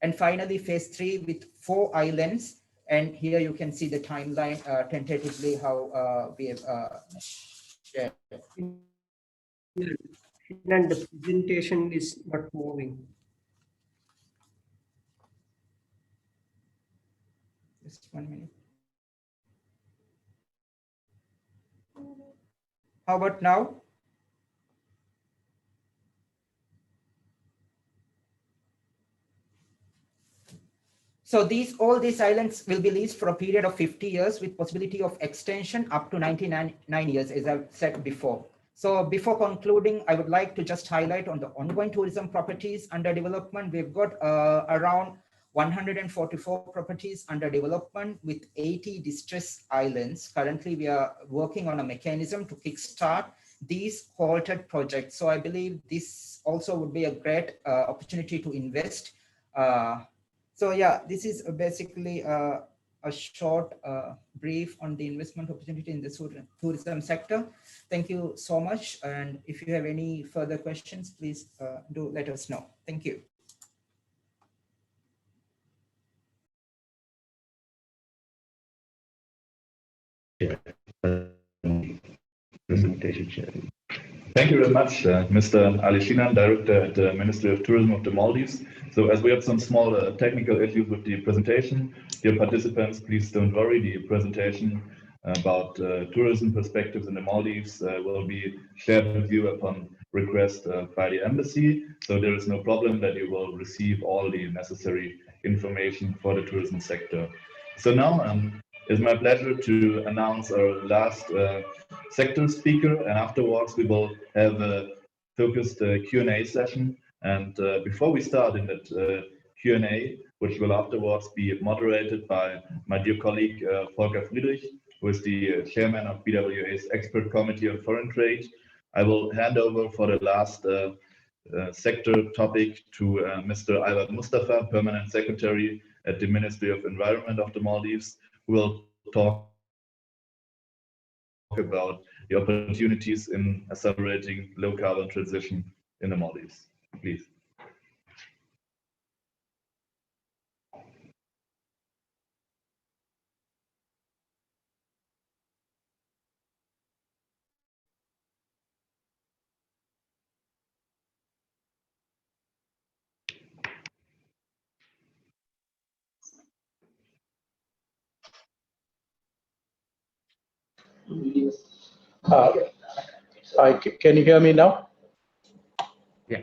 And finally, phase 3 with 4 islands. And here you can see the timeline tentatively how we have shared. And the presentation is not moving. Just 1 minute. How about now? So all these islands will be leased for a period of 50 years with possibility of extension up to 99 years, as I've said before. So before concluding, I would like to just highlight on the ongoing tourism properties under development. We've got around 144 properties under development with 80 distressed islands. Currently, we are working on a mechanism to kickstart these halted projects. So I believe this also would be a great opportunity to invest. So yeah, this is basically a short brief on the investment opportunity in the tourism sector. Thank you so much. And if you have any further questions, please do let us know. Thank you. Presentation sharing. Thank you very much, Mr. Ali Shinan, Director at the Ministry of Tourism of the Maldives. So as we had some small technical issues with the presentation, dear participants, please don't worry. The presentation about tourism perspectives in the Maldives will be shared with you upon request by the embassy. So there is no problem that you will receive all the necessary information for the tourism sector. So now it's my pleasure to announce our last sector speaker, and afterwards we will have a focused Q&A session. And before we start in that Q&A, which will afterwards be moderated by my dear colleague Volker Friedrich, who is the chairman of BWA's Expert Committee on Foreign Trade, I will hand over for the last sector topic to Mr. Albert Mustafa, Permanent Secretary at the Ministry of Environment of the Maldives, who will talk about the opportunities in accelerating low carbon transition in the Maldives. Please. Can you hear me now? Yeah.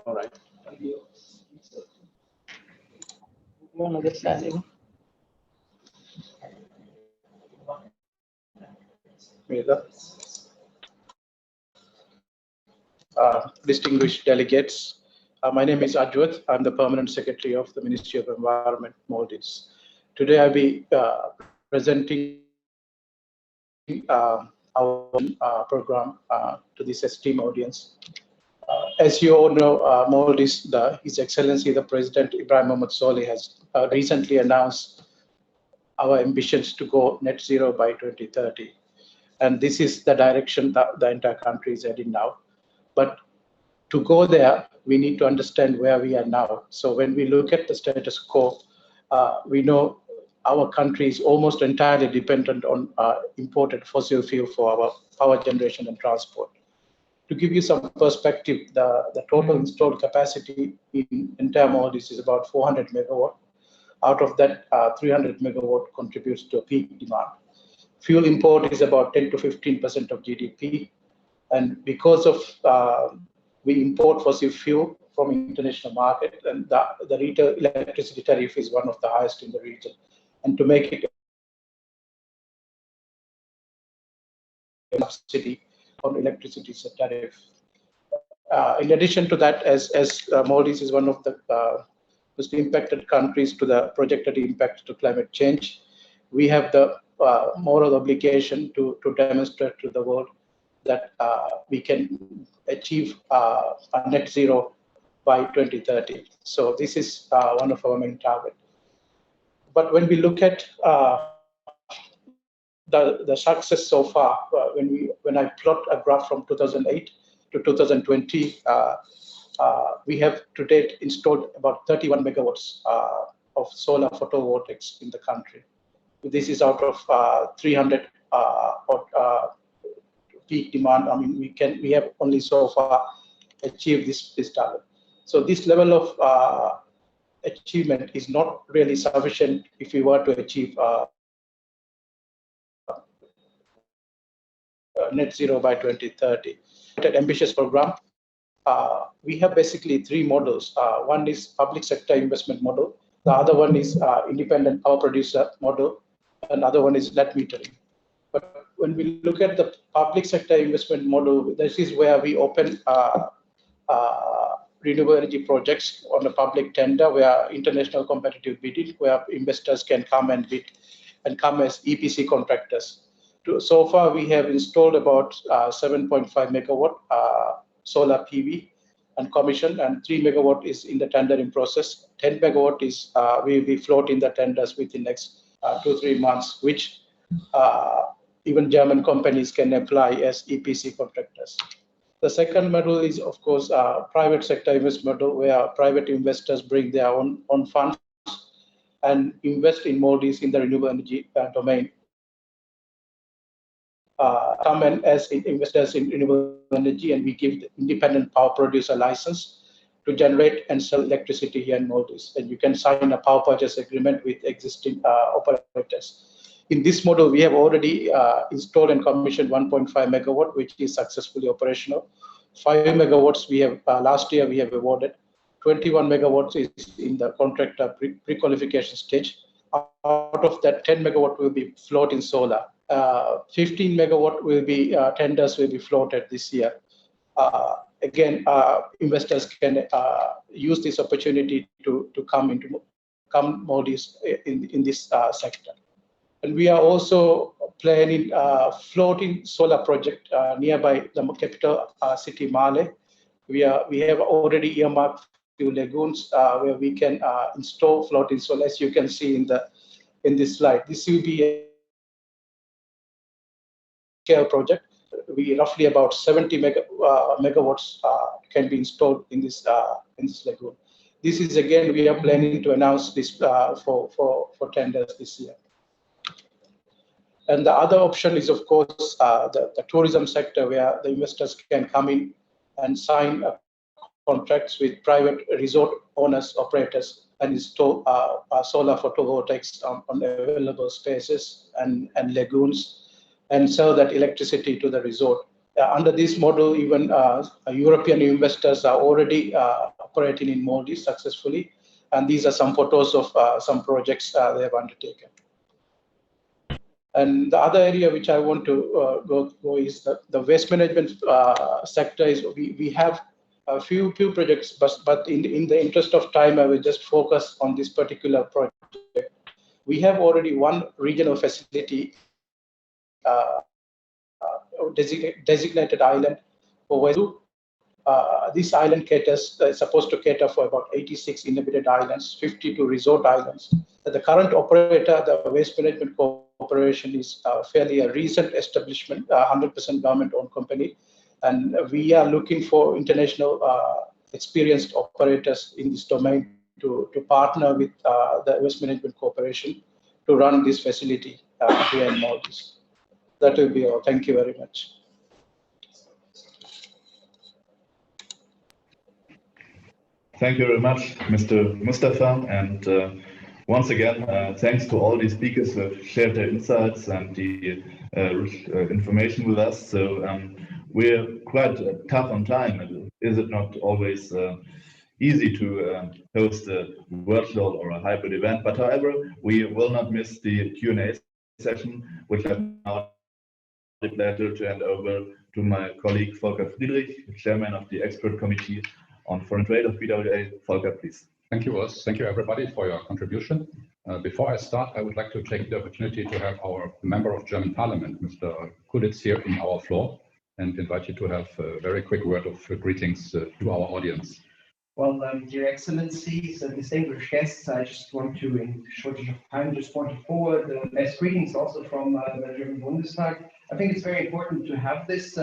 All right. One understanding. Distinguished delegates, my name is Adwat. I'm the Permanent Secretary of the Ministry of Environment, Maldives. Today I'll be presenting our program to this esteemed audience. As you all know, Maldives, His Excellency the President Ibrahim Mohammed Solih has recently announced our ambitions to go net zero by 2030. And this is the direction that the entire country is heading now. But to go there, we need to understand where we are now. So when we look at the status quo, we know our country is almost entirely dependent on imported fossil fuel for our power generation and transport. To give you some perspective, the total installed capacity in entire Maldives is about 400 megawatt. Out of that, 300 megawatt contributes to a peak demand. Fuel import is about 10 to 15% of GDP. And because of we import fossil fuel from international market, and the retail electricity tariff is one of the highest in the region. And to make it a subsidy on electricity tariff. In addition to that, as Maldives is one of the most impacted countries to the projected impact to climate change, we have the moral obligation to demonstrate to the world that we can achieve a net zero by 2030. So this is one of our main targets. But when we look at the success so far, when I plot a graph from 2008 to 2020, we have to date installed about 31 megawatts of solar photovoltaics in the country. This is out of 300 peak demand. I mean, we have only so far achieved this target. So this level of achievement is not really sufficient if we were to achieve net zero by 2030. An ambitious program. We have basically three models. One is public sector investment model. The other one is independent power producer model. Another one is net metering. But when we look at the public sector investment model, this is where we open renewable energy projects on a public tender where international competitive bidding, where investors can come and bid and come as EPC contractors. So far, we have installed about 7.5 megawatt solar PV and commissioned, and 3 megawatt is in the tendering process. 10 megawatt is will be floating the tenders within next 2-3 months, which even German companies can apply as EPC contractors. The second model is, of course, private sector investment model, where private investors bring their own funds and invest in Maldives in the renewable energy domain. Come in as investors in renewable energy, and we give the independent power producer license to generate and sell electricity here in Maldives. And you can sign a power purchase agreement with existing operators. In this model, we have already installed and commissioned 1.5 megawatt, which is successfully operational. 5 megawatts we have last year we have awarded. 21 megawatts is in the contractor pre-qualification stage. Out of that, 10 megawatt will be floating solar. 15 megawatt will be tenders will be floated this year. Again, investors can use this opportunity to come Maldives in this sector. And we are also planning a floating solar project nearby the capital city, Male. We have already earmarked few lagoons where we can install floating solar, as you can see in this slide. This will be a scale project. We roughly about 70 megawatts can be installed in this lagoon. This is again, we are planning to announce this for tenders this year. And the other option is, of course, the tourism sector, where the investors can come in and sign contracts with private resort owners, operators, and install solar photovoltaics on available spaces and lagoons. and sell that electricity to the resort. Under this model, even European investors are already operating in Maldives successfully. And these are some photos of some projects they have undertaken. And the other area which I want to go is the waste management sector. Is we have a few projects, but in the interest of time, I will just focus on this particular project. We have already one regional facility, designated island for waste. This island caters, supposed to cater for about 86 inhabited islands, 52 resort islands. The current operator, the Waste Management Corporation, is fairly a recent establishment, 100% government-owned company. And we are looking for international experienced operators in this domain to partner with the Waste Management Corporation to run this facility here in Maldives. That will be all. Thank you very much. Thank you very much, Mr. Mustafa. And once again, thanks to all the speakers who have shared their insights and the information with us. So we're quite tough on time. And is it not always easy to host a virtual or a hybrid event? But however, we will not miss the Q&A session, which I have now the pleasure to hand over to my colleague Volker Friedrich, chairman of the expert committee on foreign trade of BWA. Volker, please. Thank you, Urs. Thank you, everybody, for your contribution. Before I start, I would like to take the opportunity to have our member of German Parliament, Mr. Kulitz, here in our floor, and invite you to have a very quick word of greetings to our audience. Well, Dear Excellencies and distinguished guests, I just want to, in shortage of time, just want to forward best greetings also from the German Bundestag. I think it's very important to have this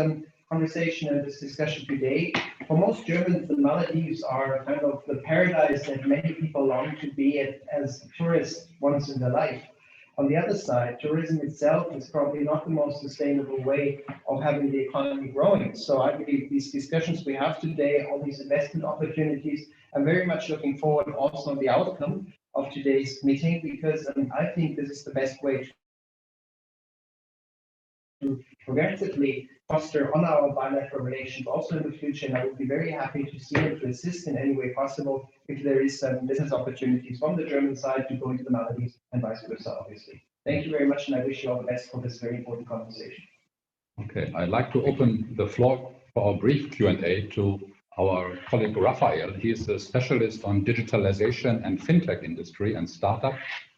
conversation and this discussion today. For most Germans, the Maldives are kind of the paradise that many people long to be as tourists once in their life. On the other side, tourism itself is probably not the most sustainable way of having the economy growing. So I believe these discussions we have today, all these investment opportunities, I'm very much looking forward also on the outcome of today's meeting, because I think this is the best way to progressively foster on our bilateral relations also in the future. And I would be very happy to see and to assist in any way possible if there is business opportunities from the German side to go into the Maldives and vice versa, obviously. Thank you very much, and I wish you all the best for this very important conversation. Okay, I'd like to open the floor for a brief Q&A to our colleague Raphael. He is a specialist on digitalization and fintech industry and startup.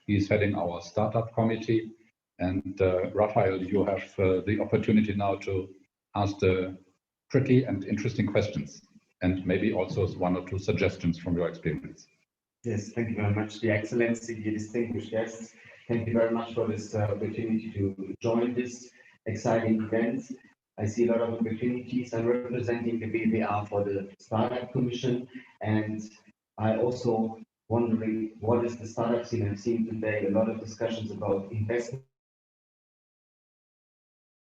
He's heading our startup committee. And Raphael, you have the opportunity now to ask the tricky and interesting questions, and maybe also one or two suggestions from your experience. Yes, thank you very much, Your Excellency, dear distinguished guests. Thank you very much for this opportunity to join this exciting event. I see a lot of opportunities. I'm representing the BWA for the Startup Commission, and I also wondering what is the startup scene. I've seen today a lot of discussions about investment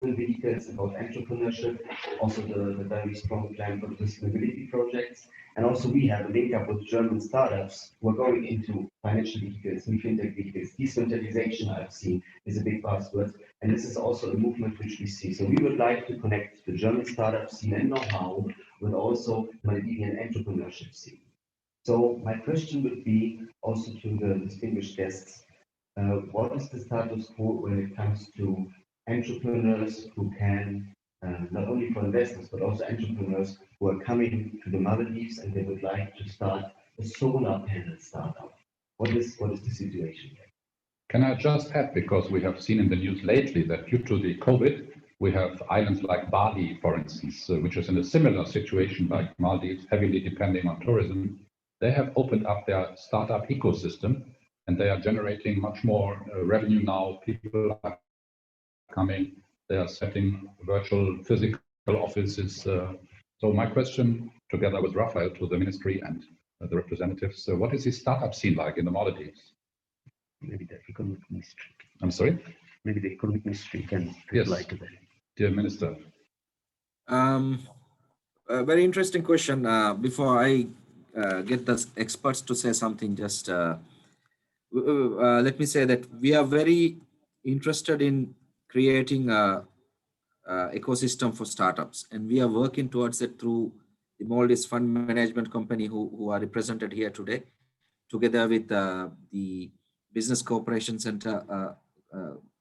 vehicles, about entrepreneurship, also the very strong plan for the sustainability projects. And also we have a link up with German startups who are going into financial vehicles, new fintech vehicles. Decentralization, I've seen, is a big buzzword. And this is also a movement which we see. So we would like to connect the German startup scene and know-how with also Maldivian entrepreneurship scene. So my question would be also to the distinguished guests, what is the status quo when it comes to entrepreneurs who can, not only for investors, but also entrepreneurs who are coming to the Maldives and they would like to start a solar panel startup? What is the situation? Can I just add, because we have seen in the news lately that due to the COVID, we have islands like Bali, for instance, which is in a similar situation like Maldives, heavily depending on tourism. They have opened up their startup ecosystem and they are generating much more revenue now. People are coming, they are setting virtual physical offices. So my question, together with Raphael, to the ministry and the representatives, what is the startup scene like in the Maldives? Maybe the economic ministry. I'm sorry? Maybe the economic ministry can reply to that. Dear Minister. A very interesting question. Before I get the experts to say something, just let me say that we are very interested in creating a ecosystem for startups, and we are working towards it through the Maldives Fund Management Company, who are represented here today, together with the Business Cooperation Center,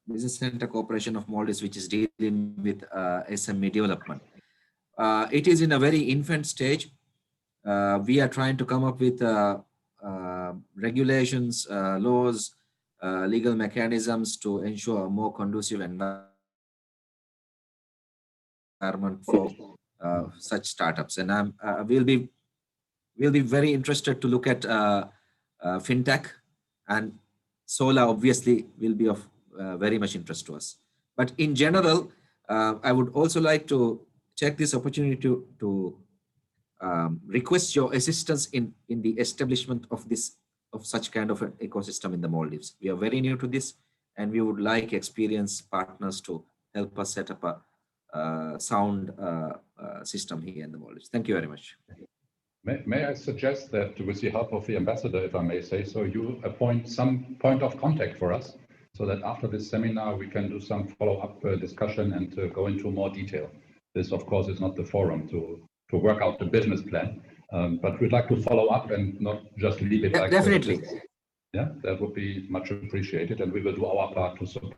Business Center Corporation of Maldives, which is dealing with SME development. It is in a very infant stage. We are trying to come up with regulations, laws, legal mechanisms to ensure a more conducive environment for such startups. And we'll be very interested to look at fintech, and solar obviously will be of very much interest to us. But in general, I would also like to take this opportunity to request your assistance in the establishment of such kind of an ecosystem in the Maldives. We are very new to this, and we would like experienced partners to help us set up a sound system here in the Maldives. Thank you very much. May I suggest that with the help of the ambassador, if I may say so, you appoint some point of contact for us, so that after this seminar we can do some follow-up discussion and go into more detail. This, of course, is not the forum to work out the business plan, but we'd like to follow up and not just leave it like definitely. This. Yeah, that would be much appreciated, and we will do our part to support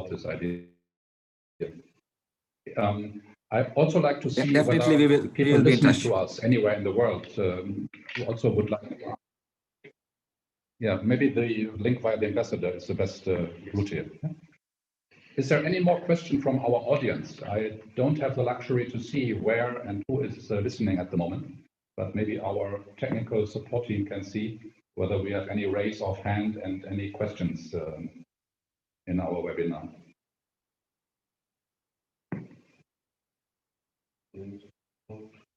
this idea. I'd also like to see definitely whether people we will listening to us anywhere in the world who also would like. Yeah, maybe the link via the ambassador is the best route here. Yeah? Is there any more question from our audience? I don't have the luxury to see where and who is listening at the moment, but maybe our technical support team can see whether we have any raise of hand and any questions in our webinar.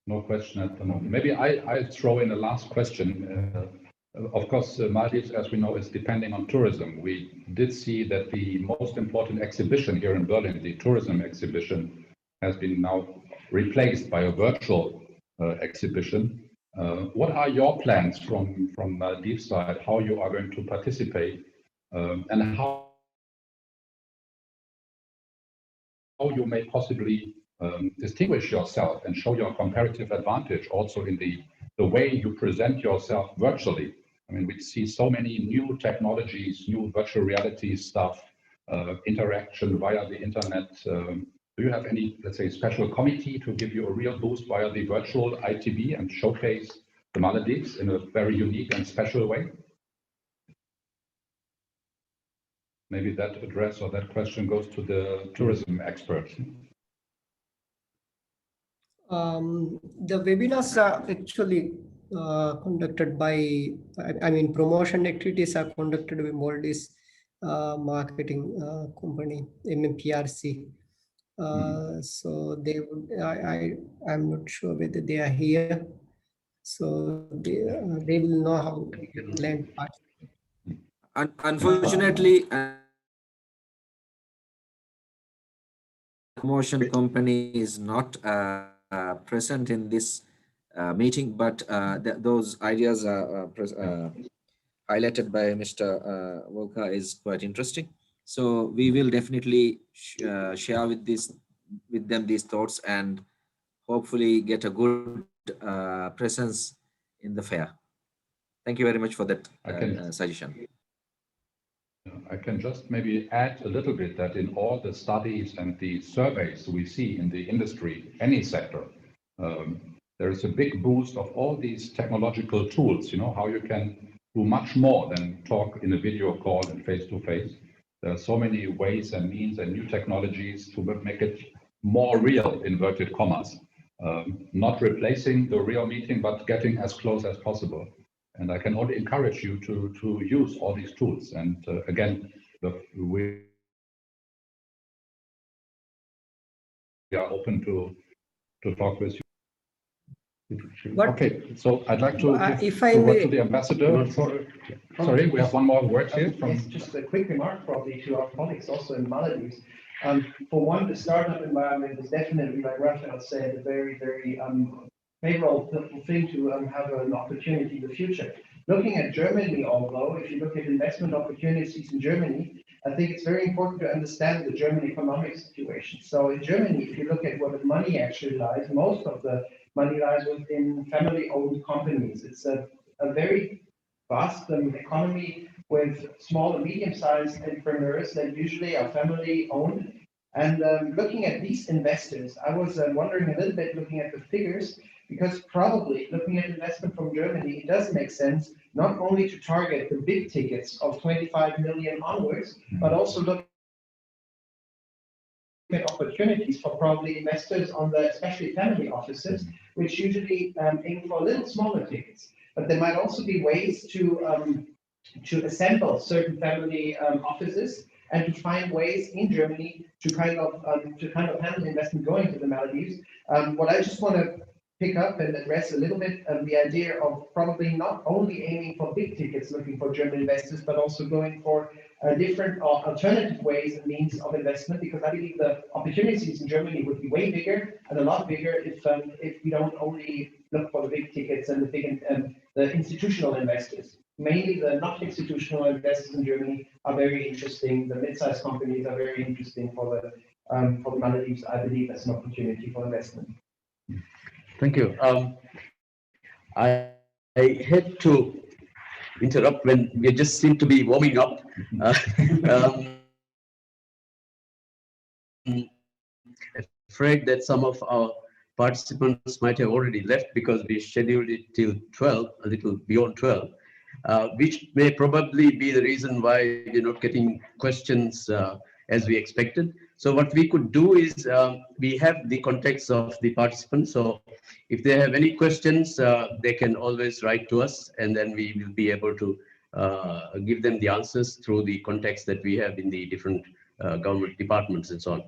No question at the moment. Maybe I throw in a last question. Of course, Maldives, as we know, is depending on tourism. We did see that the most important exhibition here in Berlin, the tourism exhibition, has been now replaced by a virtual exhibition. What are your plans from Maldives side, how you are going to participate, and how you may possibly distinguish yourself and show your comparative advantage also in the way you present yourself virtually? I mean, we see so many new technologies, new virtual reality stuff, interaction via the internet. Do you have any, let's say, special committee to give you a real boost via the virtual ITB and showcase the Maldives in a very unique and special way? Maybe that address or that question goes to the tourism expert. The webinars are actually conducted by, I mean, promotion activities are conducted by Maldives marketing company, MMPRC. So they would, I'm not sure whether they are here. So they will know how to plan. Unfortunately, promotion company is not present in this meeting, but those ideas are highlighted by Mr. Volka is quite interesting. So we will definitely share with them these thoughts and hopefully get a good presence in the fair. Thank you very much for that suggestion. I can just maybe add a little bit that in all the studies and the surveys we see in the industry, any sector, there is a big boost of all these technological tools, you know, how you can do much more than talk in a video call and face-to-face. There are so many ways and means and new technologies to make it more real, inverted commas. Not replacing the real meeting, but getting as close as possible. And I can only encourage you to use all these tools. And again, we are open to talk with you. Okay, so I'd like to give the word to the ambassador. Sorry, we have one more word here. Yes, just a quick remark probably to our colleagues also in Maldives. For one, the startup environment is definitely, like Raphael said, a very, very favorable thing to have an opportunity in the future. Looking at Germany, although, if you look at investment opportunities in Germany, I think it's very important to understand the German economic situation. So in Germany, if you look at where the money actually lies, most of the money lies within family-owned companies. It's a very vast economy with small and medium-sized entrepreneurs that usually are family-owned. And looking at these investors, I was wondering a little bit, looking at the figures, because probably looking at investment from Germany, it does make sense not only to target the big tickets of 25 million onwards, but also look at opportunities for probably investors on the, especially family offices, which usually aim for a little smaller tickets. But there might also be ways to assemble certain family offices and to find ways in Germany to kind of handle investment going to the Maldives. What I just want to pick up and address a little bit the idea of probably not only aiming for big tickets, looking for German investors, but also going for different or alternative ways and means of investment, because I believe the opportunities in Germany would be way bigger and a lot bigger if we don't only look for the big tickets and the institutional investors. Mainly the not institutional investors in Germany are very interesting. The mid-sized companies are very interesting for the Maldives, I believe, as an opportunity for investment. Thank you. I had to interrupt when we just seem to be warming up. Afraid that some of our participants might have already left because we scheduled it till 12, a little beyond 12, which may probably be the reason why you're not getting questions as we expected. So what we could do is we have the contacts of the participants. So if they have any questions, they can always write to us, and then we will be able to give them the answers through the contacts that we have in the different government departments and so on.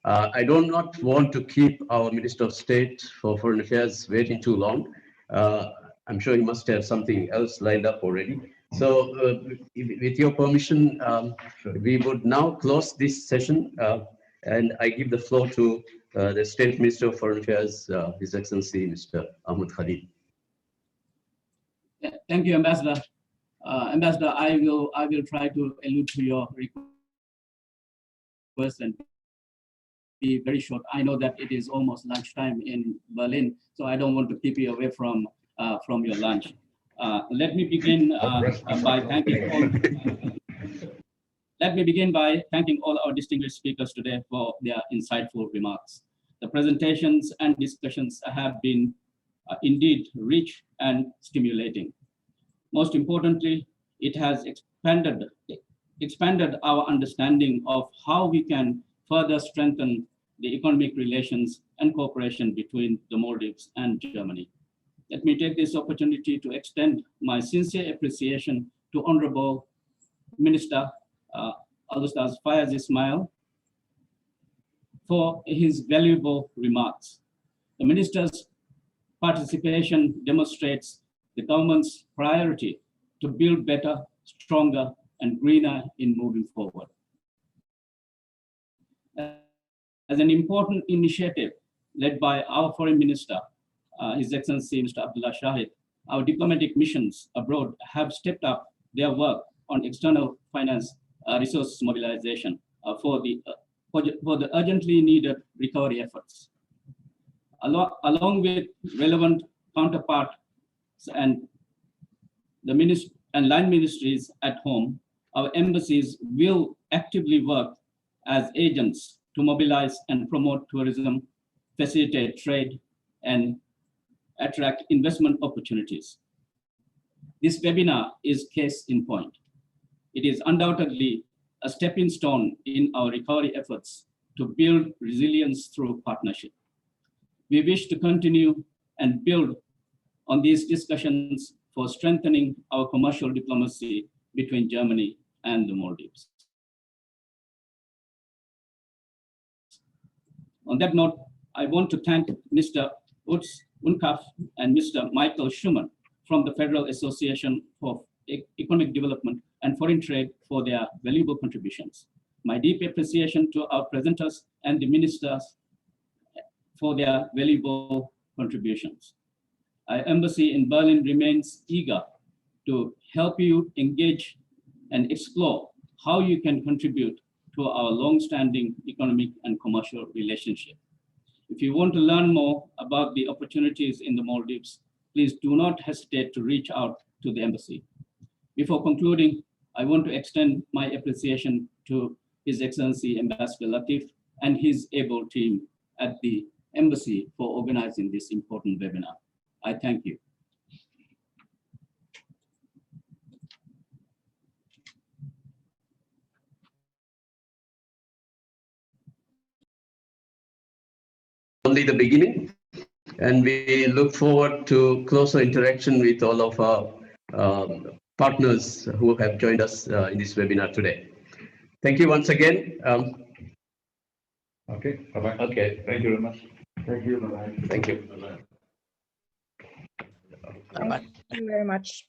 I do not want to keep our Minister of State for Foreign Affairs waiting too long. I'm sure he must have something else lined up already. So with your permission, we would now close this session, and I give the floor to the State Minister of Foreign Affairs, His Excellency Mr. Ahmed Khalid. Yeah, thank you, Ambassador. Ambassador, I will try to allude to your request and be very short. I know that it is almost lunchtime in Berlin, so I don't want to keep you away from your lunch. Let me begin by thanking all. Let me begin by thanking all our distinguished speakers today for their insightful remarks. The presentations and discussions have been indeed rich and stimulating. Most importantly, it has expanded our understanding of how we can further strengthen the economic relations and cooperation between the Maldives and Germany. Let me take this opportunity to extend my sincere appreciation to Honorable Minister Al-Ustaz Fayez Ismail for his valuable remarks. The Minister's participation demonstrates the government's priority to build better, stronger, and greener in moving forward. As an important initiative led by our Foreign Minister, His Excellency Mr. Abdullah Shahid, our diplomatic missions abroad have stepped up their work on external finance resource mobilization for the urgently needed recovery efforts. Along with relevant counterparts and the line ministries at home, our embassies will actively work as agents to mobilize and promote tourism, facilitate trade, and attract investment opportunities. This webinar is case in point. It is undoubtedly a stepping stone in our recovery efforts to build resilience through partnership. We wish to continue and build on these discussions for strengthening our commercial diplomacy between Germany and the Maldives. On that note, I want to thank Mr. Utz Unkaf and Mr. Michael Schumann from the Federal Association for Economic Development and Foreign Trade for their valuable contributions. My deep appreciation to our presenters and the ministers for their valuable contributions. Our embassy in Berlin remains eager to help you engage and explore how you can contribute to our long-standing economic and commercial relationship. If you want to learn more about the opportunities in the Maldives, please do not hesitate to reach out to the embassy. Before concluding, I want to extend my appreciation to His Excellency Ambassador Latif and his able team at the embassy for organizing this important webinar. I thank you. Only the beginning, and we look forward to closer interaction with all of our partners who have joined us in this webinar today. Thank you once again. Okay, bye-bye. Okay, Thank you very much. Thank you. Bye-bye. thank you. Bye-bye. Thank you very much.